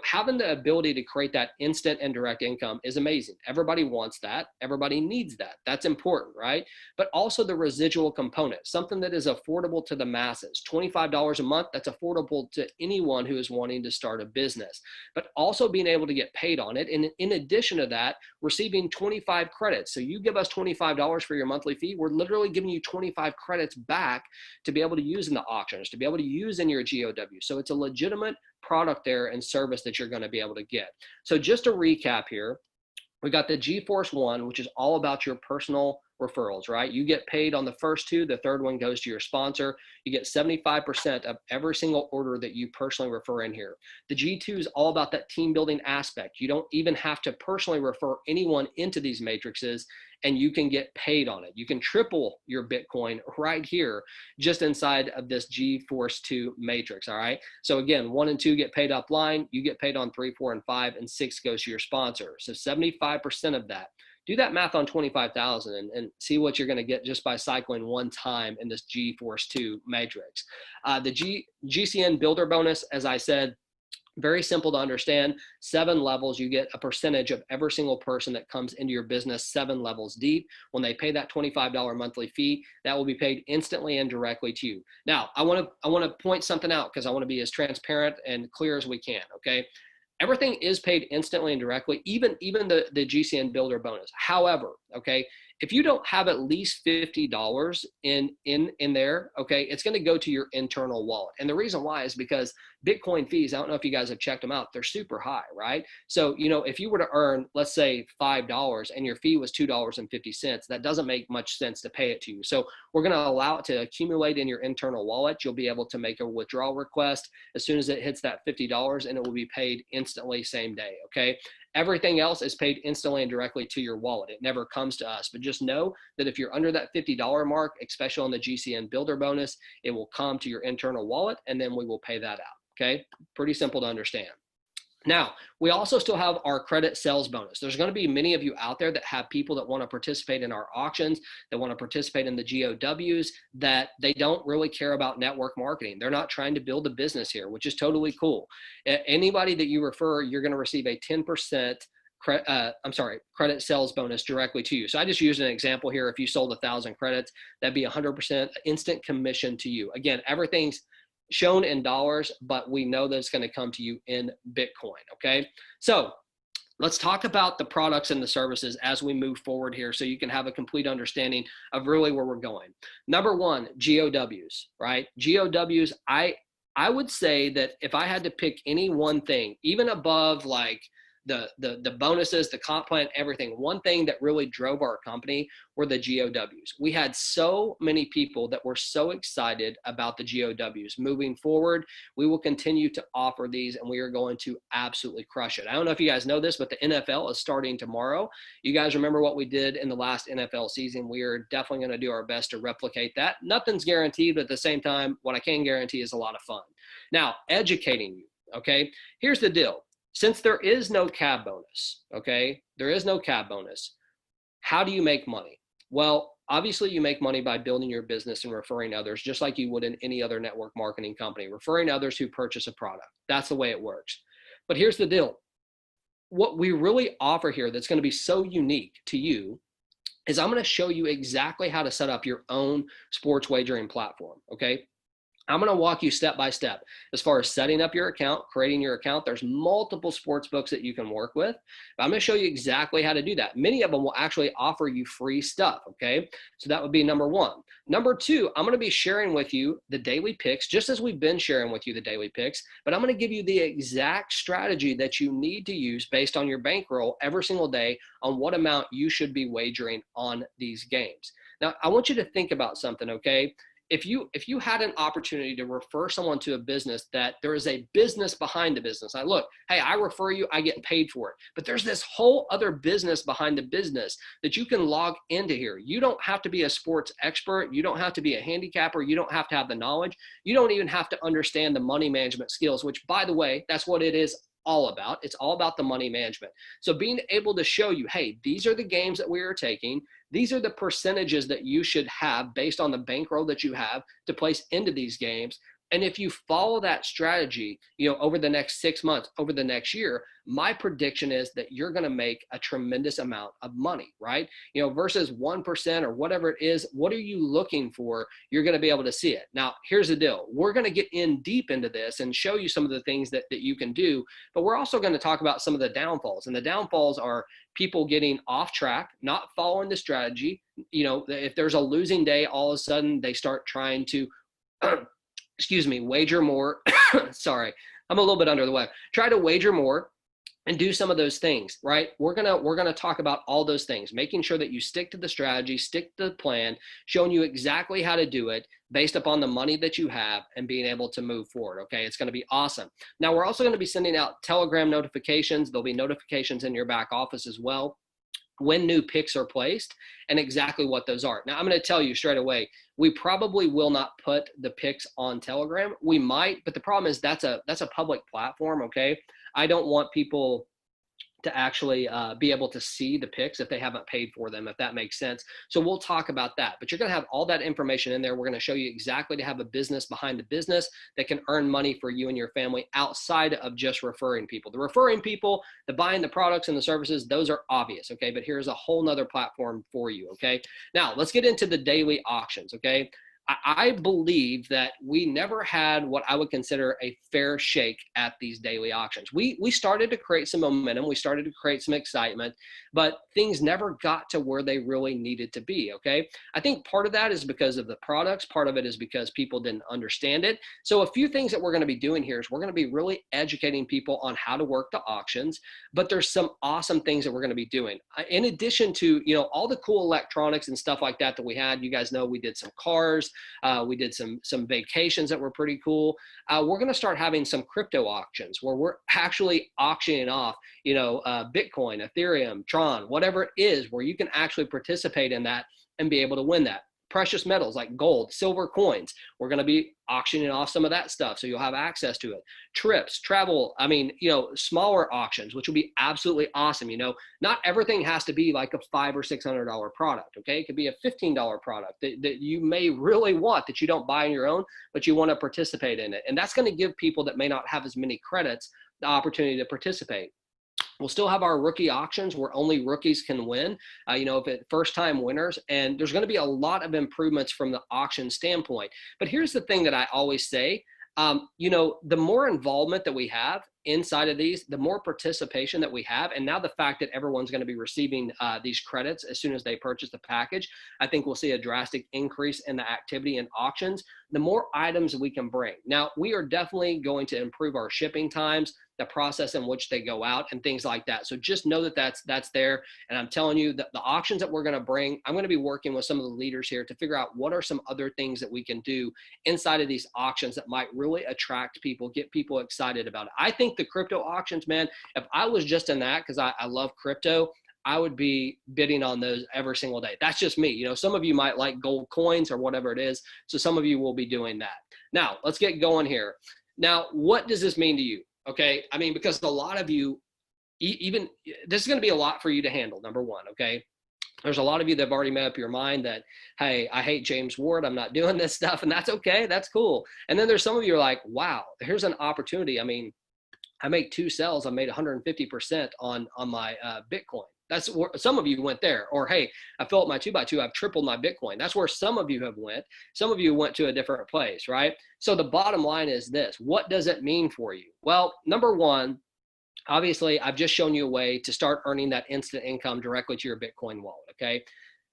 [SPEAKER 1] having the ability to create that instant and direct income is amazing. Everybody wants that. Everybody needs that. That's important, right? But also the residual component, something that is affordable to the masses. $25 a month, that's affordable to anyone who is wanting to start a business, but also being able to get paid on it. And in addition to that, receiving 25 credits. So you give us $25 for your monthly fee, we're literally giving you 25 credits back to be able to use in the auctions, to be able to use in your GOW. So it's a legitimate product there and service that you're going to be able to get. So just to recap here, we got the GeForce One, which is all about your personal referrals, right? You get paid on the first 2, the third one goes to your sponsor. You get 75% of every single order that you personally refer in here. The G2 is all about that team building aspect. You don't even have to personally refer anyone into these matrices, and you can get paid on it. You can triple your Bitcoin right here, just inside of this GeForce 2 matrix, all right? So again, 1 and 2 get paid upline, you get paid on 3, 4, and 5, and 6 goes to your sponsor. So 75% of that. Do that math on 25,000 and see what you're going to get just by cycling one time in this GeForce 2 matrix. The GCN builder bonus, as I said, very simple to understand. 7 levels, you get a percentage of every single person that comes into your business 7 levels deep. When they pay that $25 monthly fee, that will be paid instantly and directly to you. Now, I want to point something out because I want to be as transparent and clear as we can, okay? Everything is paid instantly and directly, even the GCN builder bonus. However, okay, if you don't have at least $50 in there, okay, it's going to go to your internal wallet. And the reason why is because Bitcoin fees, I don't know if you guys have checked them out, they're super high, right? So, if you were to earn, let's say $5 and your fee was $2.50, that doesn't make much sense to pay it to you. So we're going to allow it to accumulate in your internal wallet. You'll be able to make a withdrawal request as soon as it hits that $50, and it will be paid instantly same day, okay? Everything else is paid instantly and directly to your wallet. It never comes to us, but just know that if you're under that $50 mark, especially on the GCN builder bonus, it will come to your internal wallet, and then we will pay that out, okay? Pretty simple to understand. Now, we also still have our credit sales bonus. There's going to be many of you out there that have people that want to participate in our auctions, that want to participate in the GOWs, that they don't really care about network marketing. They're not trying to build a business here, which is totally cool. Anybody that you refer, you're going to receive a 10% credit sales bonus directly to you. So I just used an example here. If you sold 1,000 credits, that'd be 100% instant commission to you. Again, everything's shown in dollars, but we know that it's going to come to you in Bitcoin, okay? So let's talk about the products and the services as we move forward here so you can have a complete understanding of really where we're going. Number 1, GOWs, right? GOWs, I would say that if I had to pick any one thing, even above like the bonuses, the comp plan, everything, one thing that really drove our company were the GOWs. We had so many people that were so excited about the GOWs. Moving forward, we will continue to offer these, and we are going to absolutely crush it. I don't know if you guys know this, but the NFL is starting tomorrow. You guys remember what we did in the last NFL season. We are definitely going to do our best to replicate that. Nothing's guaranteed, but at the same time, what I can guarantee is a lot of fun. Now, educating you, okay? Here's the deal. Since there is no CAB bonus, okay, there is no CAB bonus, how do you make money? Well, obviously you make money by building your business and referring others, just like you would in any other network marketing company, referring others who purchase a product. That's the way it works. But here's the deal. What we really offer here that's going to be so unique to you is I'm going to show you exactly how to set up your own sports wagering platform, okay? I'm going to walk you step by step as far as setting up your account, creating your account. There's multiple sports books that you can work with. But I'm going to show you exactly how to do that. Many of them will actually offer you free stuff, okay? So that would be number 1. Number 2, I'm going to be sharing with you the daily picks, just as we've been sharing with you the daily picks, but I'm going to give you the exact strategy that you need to use based on your bankroll every single day on what amount you should be wagering on these games. Now, I want you to think about something, okay? if you had an opportunity to refer someone to a business that there is a business behind the business, hey, I refer you, I get paid for it, but there's this whole other business behind the business that you can log into here. You don't have to be a sports expert. You don't have to be a handicapper. You don't have to have the knowledge. You don't even have to understand the money management skills, which, by the way, that's what it is all about. It's all about the money management. So being able to show you, hey, these are the games that we are taking. These are the percentages that you should have based on the bankroll that you have to place into these games. And if you follow that strategy, over the next 6 months, over the next year, my prediction is that you're going to make a tremendous amount of money, right? Versus 1% or whatever it is. What are you looking for? You're going to be able to see it. Now, here's the deal. We're going to get in deep into this and show you some of the things that you can do, but we're also going to talk about some of the downfalls. And the downfalls are people getting off track, not following the strategy. If there's a losing day, all of a sudden they start trying to wager more. Sorry, I'm a little bit under the weather. Try to wager more and do some of those things, right? We're gonna talk about all those things, making sure that you stick to the strategy, stick to the plan, showing you exactly how to do it based upon the money that you have and being able to move forward, okay? It's gonna be awesome. Now, we're also gonna be sending out Telegram notifications. There'll be notifications in your back office as well when new picks are placed and exactly what those are. Now, I'm going to tell you straight away, we probably will not put the picks on Telegram. We might, but the problem is that's a public platform, okay? I don't want people to actually be able to see the picks if they haven't paid for them, if that makes sense. So we'll talk about that, but you're going to have all that information in there. We're going to show you exactly to have a business behind the business that can earn money for you and your family outside of just referring people. The referring people, the buying the products and the services, those are obvious, okay? But here's a whole nother platform for you, okay? Now, let's get into the daily auctions, okay? I believe that we never had what I would consider a fair shake at these daily auctions. We started to create some momentum. We started to create some excitement, but things never got to where they really needed to be, okay? I think part of that is because of the products. Part of it is because people didn't understand it. So a few things that we're going to be doing here is we're going to be really educating people on how to work the auctions, but there's some awesome things that we're going to be doing. In addition to, all the cool electronics and stuff like that we had, you guys know we did some cars. We did some vacations that were pretty cool. We're going to start having some crypto auctions where we're actually auctioning off, Bitcoin, Ethereum, Tron, whatever it is, where you can actually participate in that and be able to win that. Precious metals like gold, silver coins. We're going to be auctioning off some of that stuff, so you'll have access to it. Trips, travel, smaller auctions, which will be absolutely awesome. Not everything has to be like a $500 or $600 product, okay? It could be a $15 product that you may really want, that you don't buy on your own, but you want to participate in it. And that's going to give people that may not have as many credits the opportunity to participate. We'll still have our rookie auctions where only rookies can win, if it's first-time winners, and there's going to be a lot of improvements from the auction standpoint. But here's the thing that I always say, the more involvement that we have inside of these, the more participation that we have, and now the fact that everyone's going to be receiving these credits as soon as they purchase the package, I think we'll see a drastic increase in the activity in auctions, the more items we can bring. Now, we are definitely going to improve our shipping times, the process in which they go out and things like that. So just know that that's there. And I'm telling you that the auctions that we're going to bring, I'm going to be working with some of the leaders here to figure out what are some other things that we can do inside of these auctions that might really attract people, get people excited about it. I think the crypto auctions, man, if I was just in that, because I love crypto, I would be bidding on those every single day. That's just me. Some of you might like gold coins or whatever it is. So some of you will be doing that. Now, let's get going here. Now, what does this mean to you? Okay, because a lot of you, even this is going to be a lot for you to handle, number one, okay? There's a lot of you that have already made up your mind that, hey, I hate James Ward, I'm not doing this stuff, and that's okay, that's cool. And then there's some of you who are like, wow, here's an opportunity. I make 2 sales, I made 150% on my Bitcoin. That's where some of you went there. Or, hey, I filled up my 2x2, I've tripled my Bitcoin. That's where some of you have went. Some of you went to a different place, right? So the bottom line is this. What does it mean for you? Well, number one, obviously, I've just shown you a way to start earning that instant income directly to your Bitcoin wallet, okay?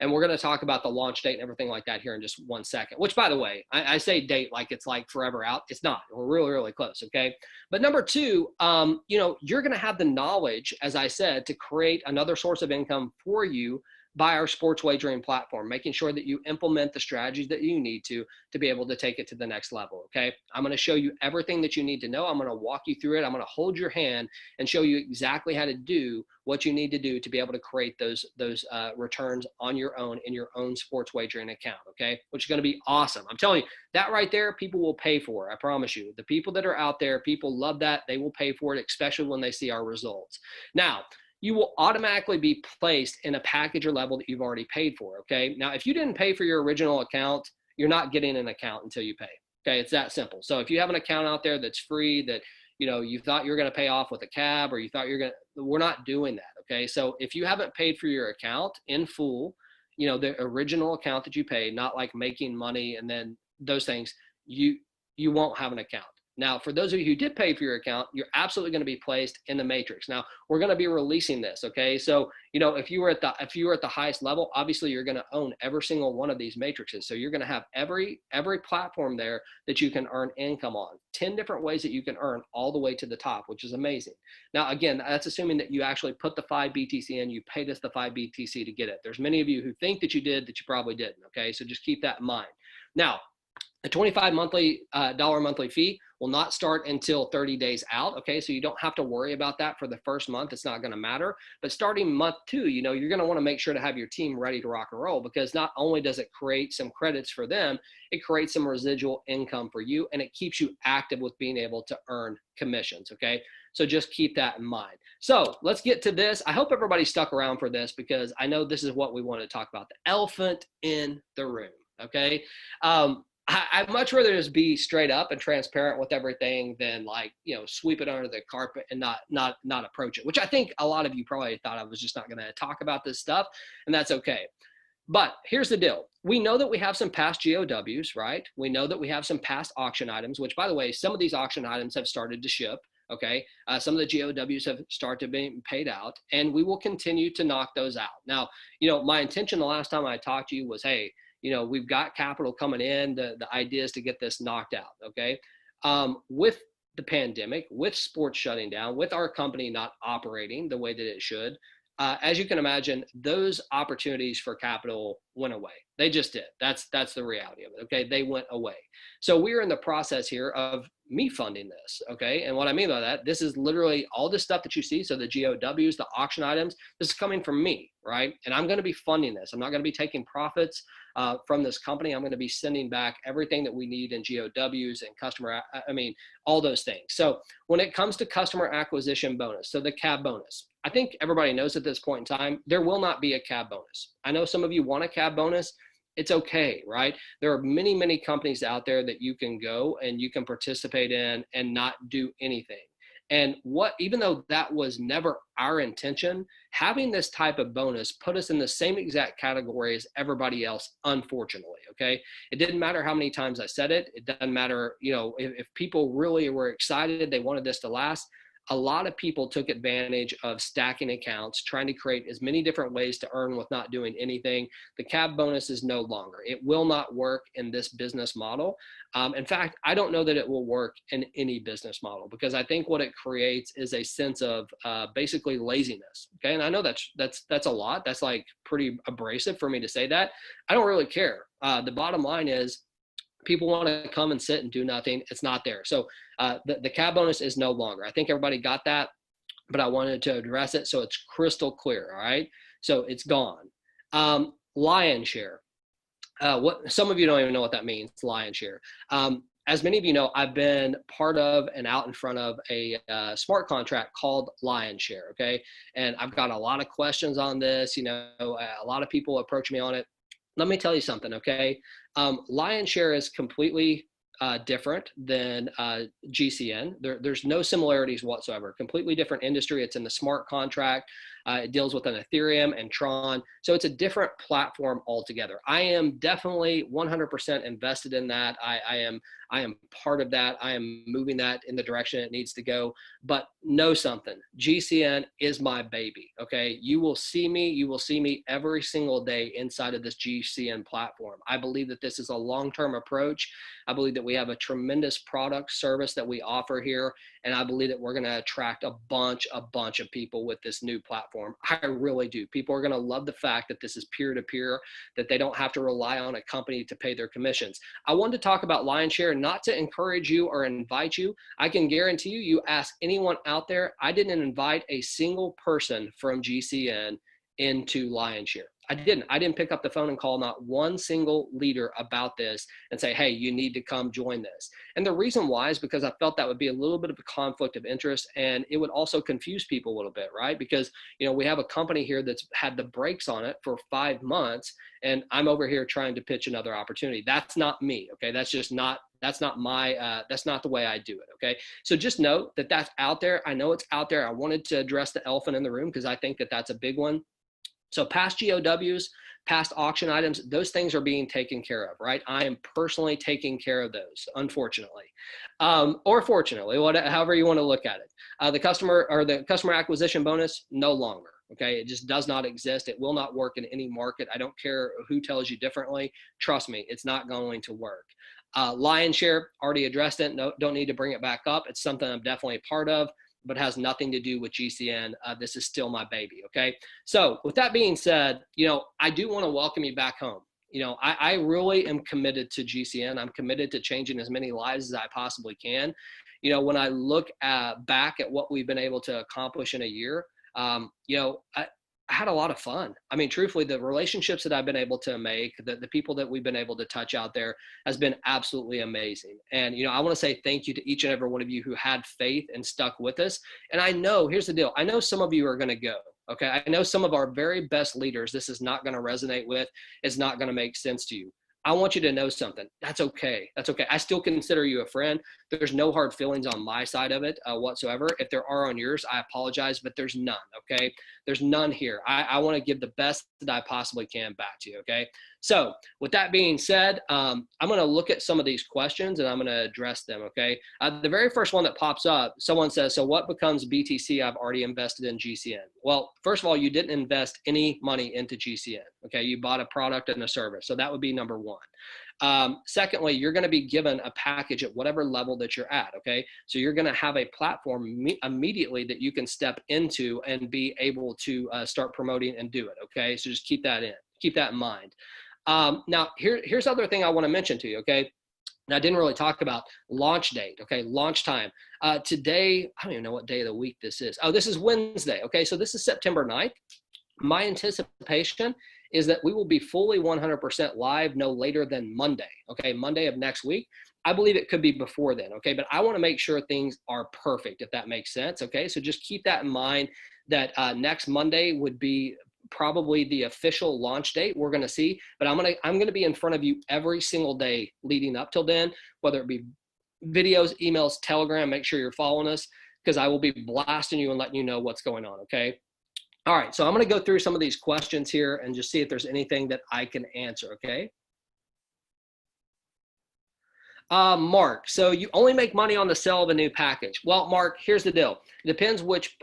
[SPEAKER 1] And we're going to talk about the launch date and everything like that here in just 1 second, which, by the way, I say date like it's like forever out. It's not. We're really, really close, okay? But number two, you're going to have the knowledge, as I said, to create another source of income for you by our sports wagering platform, making sure that you implement the strategies that you need to be able to take it to the next level. Okay. I'm going to show you everything that you need to know. I'm going to walk you through it. I'm going to hold your hand and show you exactly how to do what you need to do to be able to create those returns on your own in your own sports wagering account. Okay. Which is going to be awesome. I'm telling you that right there, people will pay for. I promise you, the people that are out there, people love that. They will pay for it, especially when they see our results. Now, you will automatically be placed in a package or level that you've already paid for. Okay. Now, if you didn't pay for your original account, you're not getting an account until you pay. Okay. It's that simple. So if you have an account out there that's free that, you thought you were going to pay off with a cab, or you thought we're not doing that. Okay. So if you haven't paid for your account in full, the original account that you paid, not like making money and then those things, you won't have an account. Now, for those of you who did pay for your account, you're absolutely going to be placed in the matrix. Now, we're going to be releasing this, okay? So, if you were at the highest level, obviously you're going to own every single one of these matrices. So you're going to have every platform there that you can earn income on. 10 different ways that you can earn all the way to the top, which is amazing. Now, again, that's assuming that you actually put the 5 BTC in, you paid us the 5 BTC to get it. There's many of you who think that you did that you probably didn't, okay? So just keep that in mind. Now, the $25 monthly fee will not start until 30 days out. Okay, so you don't have to worry about that for the first month. It's not going to matter. But starting month 2, you're going to want to make sure to have your team ready to rock and roll, because not only does it create some credits for them, it creates some residual income for you, and it keeps you active with being able to earn commissions. Okay, so just keep that in mind. So let's get to this. I hope everybody stuck around for this, because I know this is what we want to talk about, the elephant in the room. Okay. I'd much rather just be straight up and transparent with everything than sweep it under the carpet and not approach it, which I think a lot of you probably thought I was just not going to talk about this stuff, and that's okay. But here's the deal. We know that we have some past GOWs, right? We know that we have some past auction items, which, by the way, some of these auction items have started to ship. Okay. Some of the GOWs have started being paid out, and we will continue to knock those out. Now, my intention the last time I talked to you was, hey, we've got capital coming in. The idea is to get this knocked out. Okay. With the pandemic, with sports shutting down, with our company not operating the way that it should, as you can imagine, those opportunities for capital went away. They just did. That's the reality of it. Okay. They went away. So we're in the process here of me funding this. Okay. And what I mean by that, this is literally all the stuff that you see. So the GOWs, the auction items, this is coming from me, right? And I'm going to be funding this. I'm not going to be taking profits from this company. I'm going to be sending back everything that we need in GOWs and all those things. So when it comes to customer acquisition bonus, so the CAB bonus, I think everybody knows at this point in time, there will not be a CAB bonus. I know some of you want a CAB bonus. It's okay, right? There are many, many companies out there that you can go and you can participate in and not do anything. And even though that was never our intention, having this type of bonus put us in the same exact category as everybody else, unfortunately, okay? It didn't matter how many times I said it. It doesn't matter, if people really were excited, they wanted this to last. A lot of people took advantage of stacking accounts, trying to create as many different ways to earn with not doing anything. The CAB bonus is no longer. It will not work in this business model. In fact, I don't know that it will work in any business model, because I think what it creates is a sense of basically laziness. Okay, and I know that's a lot. That's like pretty abrasive for me to say that. I don't really care. The bottom line is, people want to come and sit and do nothing. It's not there. So the CAB bonus is no longer. I think everybody got that, but I wanted to address it so it's crystal clear. All right. So it's gone. Lion share. What some of you don't even know what that means. Lion share. As many of you know, I've been part of and out in front of a smart contract called Lion Share. Okay. And I've got a lot of questions on this. A lot of people approach me on it. Let me tell you something, okay? Lion Share is completely different than GCN. There's no similarities whatsoever. Completely different industry. It's in the smart contract. It deals with an Ethereum and Tron. So it's a different platform altogether. I am definitely 100% invested in that. I am part of that. I am moving that in the direction it needs to go. But know something, GCN is my baby, okay? You will see me every single day inside of this GCN platform. I believe that this is a long-term approach. I believe that we have a tremendous product service that we offer here. And I believe that we're going to attract a bunch of people with this new platform platform. I really do. People are going to love the fact that this is peer-to-peer, that they don't have to rely on a company to pay their commissions. I wanted to talk about Lionshare, not to encourage you or invite you. I can guarantee you, you ask anyone out there, I didn't invite a single person from GCN into Lionshare. I didn't pick up the phone and call not one single leader about this and say, hey, you need to come join this. And the reason why is because I felt that would be a little bit of a conflict of interest, and it would also confuse people a little bit, right? Because, you know, we have a company here that's had the brakes on it for 5 months, and I'm over here trying to pitch another opportunity. That's not me, okay? That's not the way I do it, okay? So just note that that's out there. I know it's out there. I wanted to address the elephant in the room because I think that that's a big one. So past GOWs, past auction items, those things are being taken care of, right? I am personally taking care of those, unfortunately, or fortunately, however you want to look at it. The customer acquisition bonus, no longer. Okay, it just does not exist. It will not work in any market. I don't care who tells you differently. Trust me, it's not going to work. Lionshare, already addressed it. No, don't need to bring it back up. It's something I'm definitely a part of, but has nothing to do with GCN. This is still my baby, okay? So with that being said, you know, I do want to welcome you back home. You know, I really am committed to GCN. I'm committed to changing as many lives as I possibly can. You know, when I look back at what we've been able to accomplish in a year, you know, I had a lot of fun. I mean, truthfully, the relationships that I've been able to make, the people that we've been able to touch out there has been absolutely amazing. And, you know, I want to say thank you to each and every one of you who had faith and stuck with us. And I know, here's the deal. I know some of you are going to go. Okay. I know some of our very best leaders, this is not going to resonate with, it's not going to make sense to you. I want you to know something. That's okay. That's okay. I still consider you a friend. There's no hard feelings on my side of it whatsoever. If there are on yours, I apologize, but there's none. Okay. There's none here. I want to give the best that I possibly can back to you. Okay. So with that being said, I'm going to look at some of these questions and I'm going to address them. Okay. The very first one that pops up, someone says, so what becomes BTC? I've already invested in GCN. Well, first of all, you didn't invest any money into GCN. Okay. You bought a product and a service. So that would be number one. Secondly, you're going to be given a package at whatever level that you're at. Okay. So you're going to have a platform immediately that you can step into and be able to start promoting and do it. Okay. So just keep that in mind. Now here's the other thing I want to mention to you. Okay. And I didn't really talk about launch date. Okay. Launch time. Today, I don't even know what day of the week this is. Oh, this is Wednesday. Okay. So this is September 9th. My anticipation is that we will be fully 100% live no later than Monday. Okay. Monday of next week. I believe it could be before then. Okay. But I want to make sure things are perfect, if that makes sense. Okay. So just keep that in mind that next Monday would be probably the official launch date. We're going to see, but I'm going to be in front of you every single day leading up till then, whether it be videos, emails, Telegram. Make sure you're following us because I will be blasting you and letting you know what's going on. Okay. All right. So I'm going to go through some of these questions here and just see if there's anything that I can answer. Okay. Mark, so you only make money on the sale of a new package. Well, Mark, here's the deal. It depends which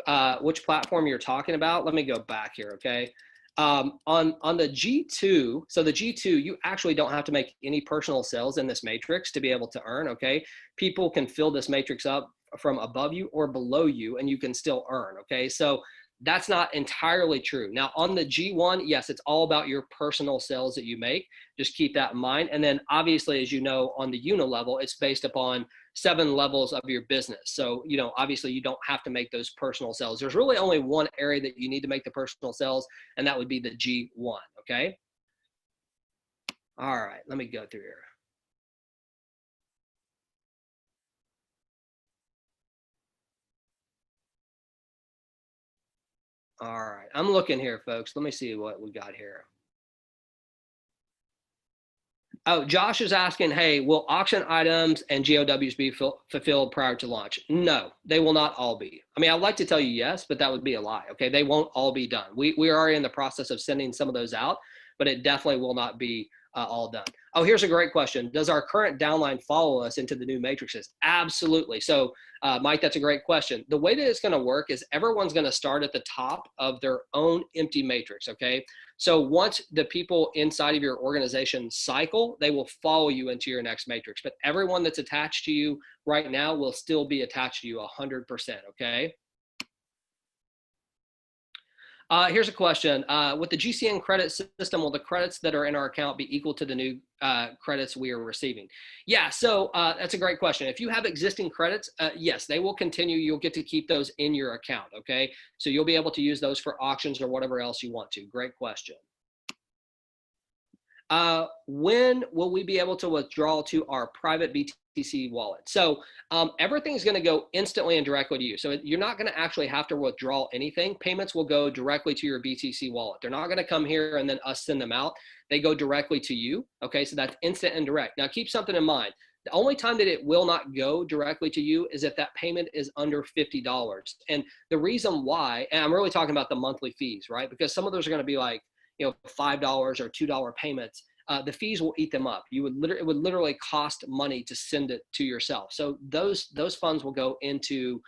[SPEAKER 1] platform you're talking about. Let me go back here, okay? On the G2, so the G2, you actually don't have to make any personal sales in this matrix to be able to earn, okay? People can fill this matrix up from above you or below you, and you can still earn, okay? So that's not entirely true. Now on the G1, yes, it's all about your personal sales that you make. Just keep that in mind. And then obviously, as you know, on the uni level, it's based upon 7 levels of your business. So, you know, obviously you don't have to make those personal sales. There's really only one area that you need to make the personal sales, and that would be the G1, okay? All right, let me go through here. All right, I'm looking here, folks. Let me see what we got here. Oh, Josh is asking, hey, will auction items and GOWs be fulfilled prior to launch? No, they will not all be. I mean, I'd like to tell you yes, but that would be a lie. Okay, they won't all be done. We are in the process of sending some of those out, but it definitely will not be all done. Oh, here's a great question. Does our current downline follow us into the new matrices? Absolutely. So, Mike, that's a great question. The way that it's going to work is everyone's going to start at the top of their own empty matrix, okay? So once the people inside of your organization cycle, they will follow you into your next matrix. But everyone that's attached to you right now will still be attached to you 100%, okay? Here's a question. With the GCN credit system, will the credits that are in our account be equal to the new credits we are receiving? Yeah, so that's a great question. If you have existing credits, yes, they will continue. You'll get to keep those in your account, okay? So you'll be able to use those for auctions or whatever else you want to. Great question. When will we be able to withdraw to our private BTC wallet? So everything's going to go instantly and directly to you. So you're not going to actually have to withdraw anything. Payments will go directly to your BTC wallet. They're not going to come here and then us send them out. They go directly to you. Okay, so that's instant and direct. Now keep something in mind. The only time that it will not go directly to you is if that payment is under $50. And the reason why, and I'm really talking about the monthly fees, right? Because some of those are going to be like, $5 or $2 payments, the fees will eat them up. It would literally cost money to send it to yourself. So those funds will go into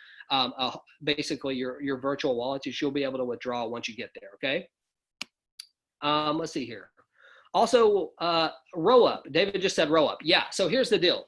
[SPEAKER 1] basically your virtual wallet, which you'll be able to withdraw once you get there. Okay. Let's see here. Also, roll up. David just said roll up. Yeah. So here's the deal.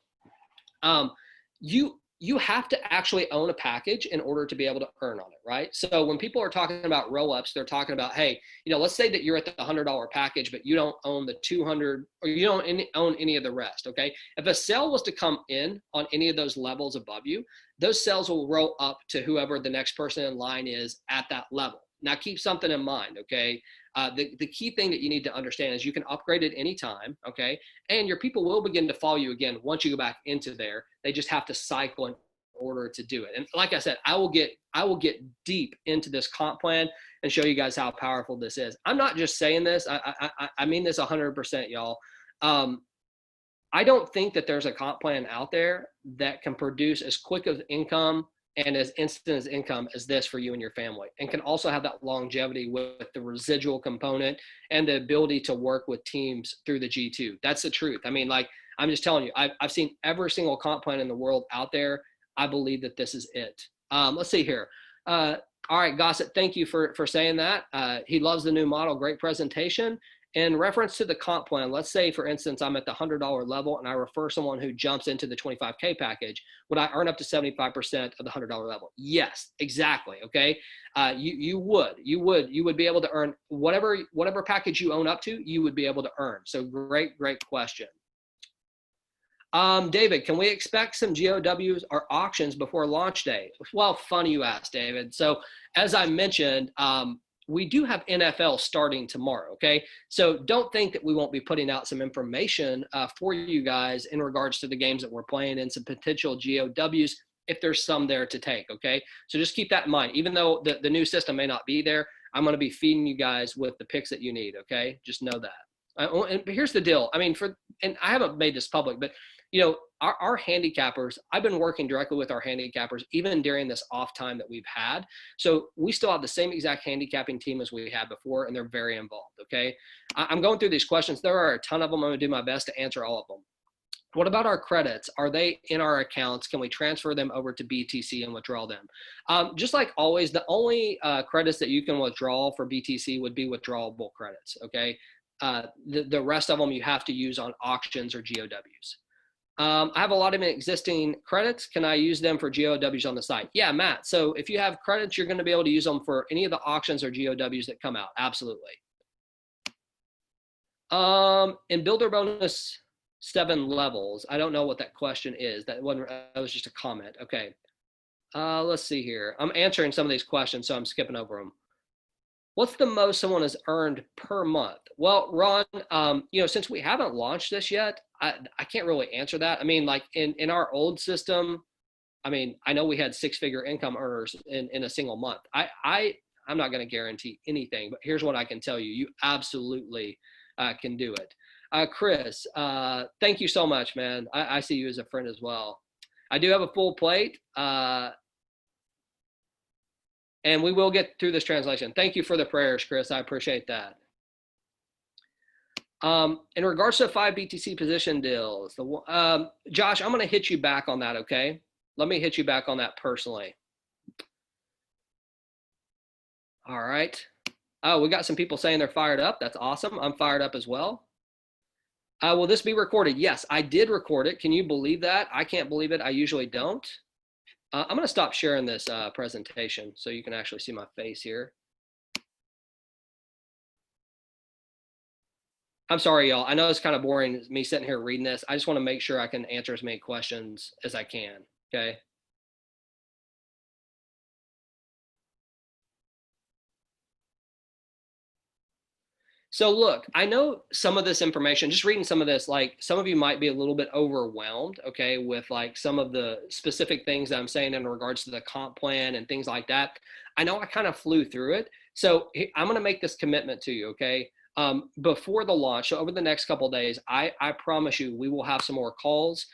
[SPEAKER 1] You have to actually own a package in order to be able to earn on it, right? So when people are talking about roll-ups, they're talking about, hey, let's say that you're at the $100 package, but you don't own the 200 or you don't own any of the rest, okay? If a sale was to come in on any of those levels above you, those sales will roll up to whoever the next person in line is at that level. Now keep something in mind, okay? The key thing that you need to understand is you can upgrade at any time, okay? And your people will begin to follow you again once you go back into there. They just have to cycle in order to do it. And like I said, I will get deep into this comp plan and show you guys how powerful this is. I'm not just saying this. I mean this 100%, y'all. I don't think that there's a comp plan out there that can produce as quick of income and as instant as income as this for you and your family, and can also have that longevity with the residual component and the ability to work with teams through the G2. That's the truth. I mean, like, I'm just telling you, I've seen every single comp plan in the world out there. I believe that this is it. Let's see here. All right, Gossett, thank you for saying that. He loves the new model. Great presentation. In reference to the comp plan, let's say, for instance, I'm at the $100 level and I refer someone who jumps into the 25K package. Would I earn up to 75% of the $100 level? Yes, exactly. Okay. You would be able to earn whatever package you own up to, you would be able to earn. So great question. David, can we expect some GOWs or auctions before launch day? Well, funny you asked, David. So as I mentioned, we do have NFL starting tomorrow, okay? So don't think that we won't be putting out some information for you guys in regards to the games that we're playing and some potential GOWs if there's some there to take, okay? So just keep that in mind. Even though the new system may not be there, I'm going to be feeding you guys with the picks that you need, okay? Just know that. And here's the deal. I mean, and I haven't made this public, but our handicappers, I've been working directly with our handicappers even during this off time that we've had. So we still have the same exact handicapping team as we had before, and they're very involved, okay? I'm going through these questions. There are a ton of them. I'm going to do my best to answer all of them. What about our credits? Are they in our accounts? Can we transfer them over to BTC and withdraw them? Just like always, the only credits that you can withdraw for BTC would be withdrawable credits, okay? The rest of them you have to use on auctions or GOWs. I have a lot of existing credits. Can I use them for GOWs on the site? Yeah, Matt. So if you have credits, you're going to be able to use them for any of the auctions or GOWs that come out. Absolutely. In builder bonus 7 levels, I don't know what that question is. That was just a comment. Okay. Let's see here. I'm answering some of these questions, so I'm skipping over them. What's the most someone has earned per month? Well, Ron, since we haven't launched this yet, I can't really answer that. I mean, like in our old system, I mean, I know we had 6-figure income earners in a single month. I'm not going to guarantee anything, but here's what I can tell you. You absolutely can do it. Chris, thank you so much, man. I see you as a friend as well. I do have a full plate. And we will get through this translation. Thank you for the prayers, Chris. I appreciate that. In regards to 5 BTC position deals, Josh, I'm going to hit you back on that, okay? Let me hit you back on that personally. All right. Oh, we got some people saying they're fired up. That's awesome. I'm fired up as well. Will this be recorded? Yes, I did record it. Can you believe that? I can't believe it. I usually don't. I'm going to stop sharing this presentation so you can actually see my face here. I'm sorry, y'all. I know it's kind of boring me sitting here reading this. I just want to make sure I can answer as many questions as I can. Okay. So look, I know some of this information, just reading some of this, like some of you might be a little bit overwhelmed, okay, with like some of the specific things that I'm saying in regards to the comp plan and things like that. I know I kind of flew through it. So I'm going to make this commitment to you, okay? Before the launch, so over the next couple of days, I promise you we will have some more calls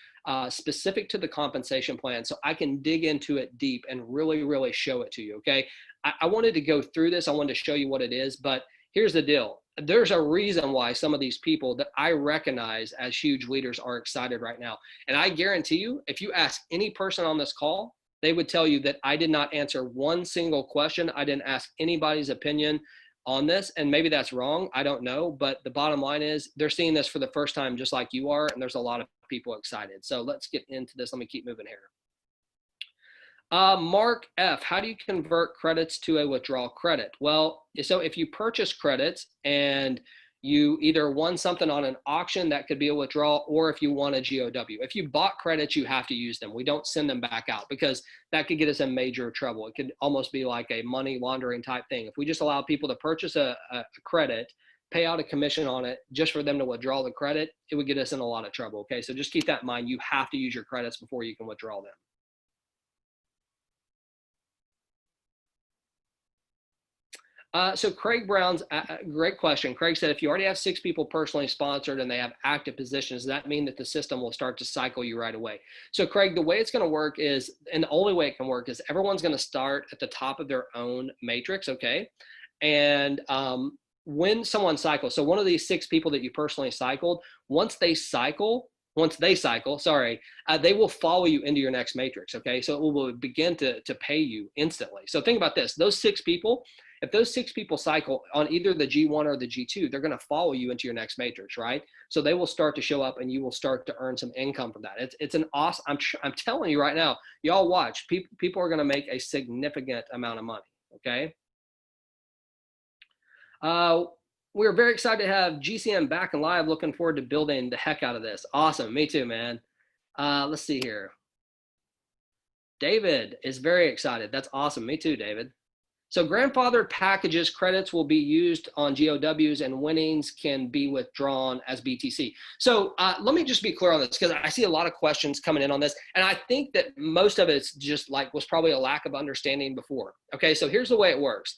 [SPEAKER 1] specific to the compensation plan so I can dig into it deep and really, really show it to you, okay? I wanted to go through this. I wanted to show you what it is, but here's the deal. There's a reason why some of these people that I recognize as huge leaders are excited right now. And I guarantee you, if you ask any person on this call, they would tell you that I did not answer one single question. I didn't ask anybody's opinion on this. And maybe that's wrong. I don't know. But the bottom line is they're seeing this for the first time, just like you are. And there's a lot of people excited. So let's get into this. Let me keep moving here. Mark F, how do you convert credits to a withdrawal credit? Well, so if you purchase credits and you either won something on an auction, that could be a withdrawal, or if you won a GOW. If you bought credits, you have to use them. We don't send them back out because that could get us in major trouble. It could almost be like a money laundering type thing. If we just allow people to purchase a credit, pay out a commission on it just for them to withdraw the credit, it would get us in a lot of trouble. Okay, so just keep that in mind. You have to use your credits before you can withdraw them. So Craig Brown's great question. Craig said, if you already have 6 people personally sponsored and they have active positions, does that mean that the system will start to cycle you right away? So Craig, the way it's going to work is, and the only way it can work is everyone's going to start at the top of their own matrix, okay? And when someone cycles, so one of these 6 people that you personally cycled, once they cycle, sorry, they will follow you into your next matrix, okay? So it will begin to pay you instantly. So think about this, those 6 people, if those 6 people cycle on either the G1 or the G2, they're going to follow you into your next matrix, right? So they will start to show up and you will start to earn some income from that. It's an awesome, I'm telling you right now, y'all watch, people are going to make a significant amount of money, okay? We're very excited to have GCN back and live. Looking forward to building the heck out of this. Awesome. Me too, man. Let's see here. David is very excited. That's awesome. Me too, David. So grandfathered packages credits will be used on GOWs and winnings can be withdrawn as BTC. So let me just be clear on this because I see a lot of questions coming in on this. And I think that most of it's just like was probably a lack of understanding before. Okay, so here's the way it works.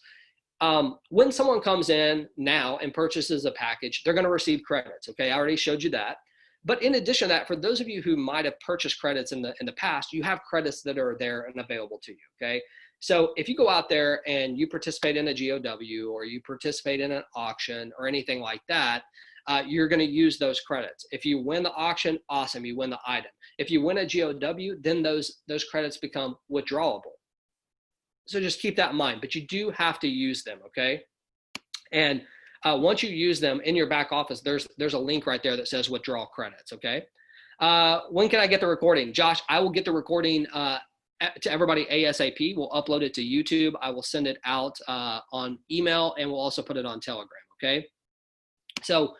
[SPEAKER 1] When someone comes in now and purchases a package, they're going to receive credits. Okay, I already showed you that. But in addition to that, for those of you who might have purchased credits in the past, you have credits that are there and available to you. Okay, so if you go out there and you participate in a GOW or you participate in an auction or anything like that, you're going to use those credits. If you win the auction, awesome, you win the item. If you win a GOW, then those credits become withdrawable. So just keep that in mind, but you do have to use them, okay? And once you use them in your back office, there's a link right there that says withdraw credits, okay? When can I get the recording? Josh, I will get the recording to everybody ASAP. We'll upload it to YouTube. I will send it out on email, and we'll also put it on Telegram, okay? So,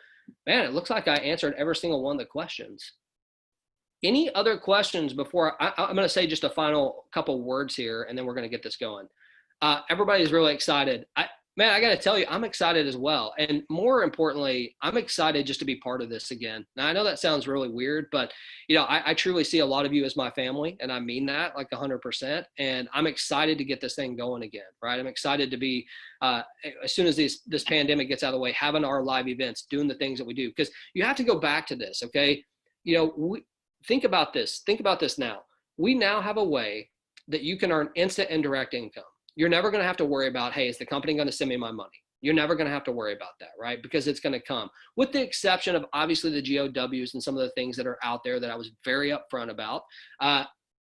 [SPEAKER 1] man, it looks like I answered every single one of the questions. Any other questions before I'm going to say just a final couple words here, and then we're going to get this going. Everybody's really excited. Man, I got to tell you, I'm excited as well. And more importantly, I'm excited just to be part of this again. Now, I know that sounds really weird, but, you know, I truly see a lot of you as my family, and I mean that like 100%. And I'm excited to get this thing going again, right? I'm excited to be, as soon as this pandemic gets out of the way, having our live events, doing the things that we do. Because you have to go back to this, okay? You know, think about this. Think about this now. We now have a way that you can earn instant and direct income. You're never going to have to worry about, hey, is the company going to send me my money? You're never going to have to worry about that, right? Because it's going to come. With the exception of obviously the GOWs and some of the things that are out there that I was very upfront about,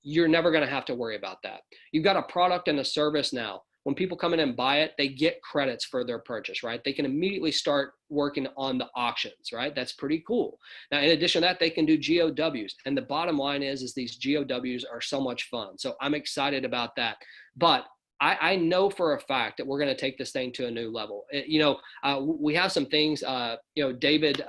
[SPEAKER 1] you're never going to have to worry about that. You've got a product and a service now. When people come in and buy it, they get credits for their purchase, right? They can immediately start working on the auctions, right? That's pretty cool. Now, in addition to that, they can do GOWs. And the bottom line is these GOWs are so much fun. So I'm excited about that. But I know for a fact that we're going to take this thing to a new level. We have some things, David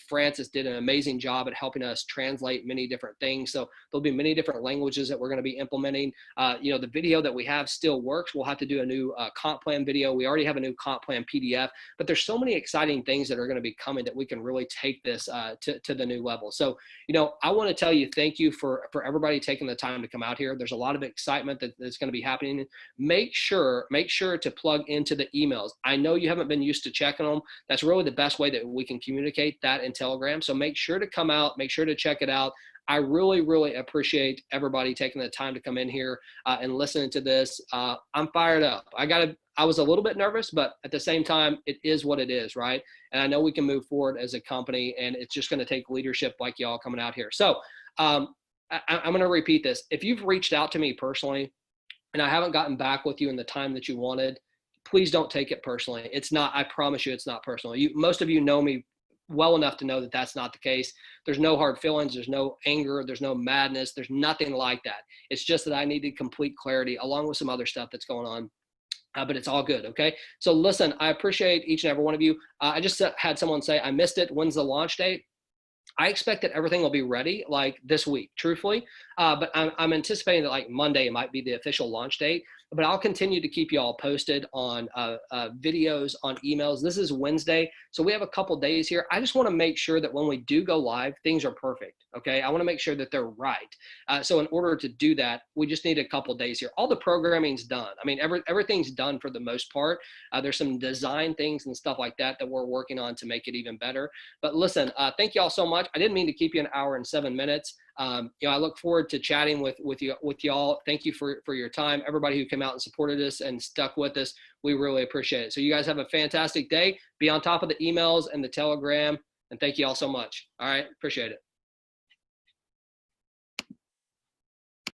[SPEAKER 1] Francis did an amazing job at helping us translate many different things. So there'll be many different languages that we're going to be implementing. The video that we have still works. We'll have to do a new comp plan video. We already have a new comp plan PDF, but there's so many exciting things that are going to be coming that we can really take this to the new level. So, I want to tell you, thank you for everybody taking the time to come out here. There's a lot of excitement that's going to be happening. Make sure to plug into the emails. I know you haven't been used to checking them. That's really the best way that we can communicate that in Telegram. So make sure to come out, make sure to check it out. I really, really appreciate everybody taking the time to come in here and listening to this. I'm fired up. I was a little bit nervous, but at the same time, it is what it is, right? And I know we can move forward as a company, and it's just going to take leadership like y'all coming out here. So I'm going to repeat this. If you've reached out to me personally, and I haven't gotten back with you in the time that you wanted, please don't take it personally. It's not, I promise you, it's not personal. Most of you know me well enough to know that that's not the case. There's no hard feelings. There's no anger. There's no madness. There's nothing like that. It's just that I needed complete clarity along with some other stuff that's going on. But it's all good. Okay. So listen, I appreciate each and every one of you. I just had someone say, I missed it. When's the launch date? I expect that everything will be ready like this week, truthfully. But I'm anticipating that like Monday might be the official launch date. But I'll continue to keep you all posted on videos, on emails. This is Wednesday, so we have a couple days here. I just want to make sure that when we do go live, things are perfect, okay? I want to make sure that they're right. So in order to do that, we just need a couple days here. All the programming's done. I mean, everything's done for the most part. There's some design things and stuff like that we're working on to make it even better. But listen, thank you all so much. I didn't mean to keep you an hour and 7 minutes. I look forward to chatting with y'all. Thank you for your time. Everybody who came out and supported us and stuck with us, we really appreciate it. So you guys have a fantastic day. Be on top of the emails and the Telegram, and thank you all so much. All right, appreciate it.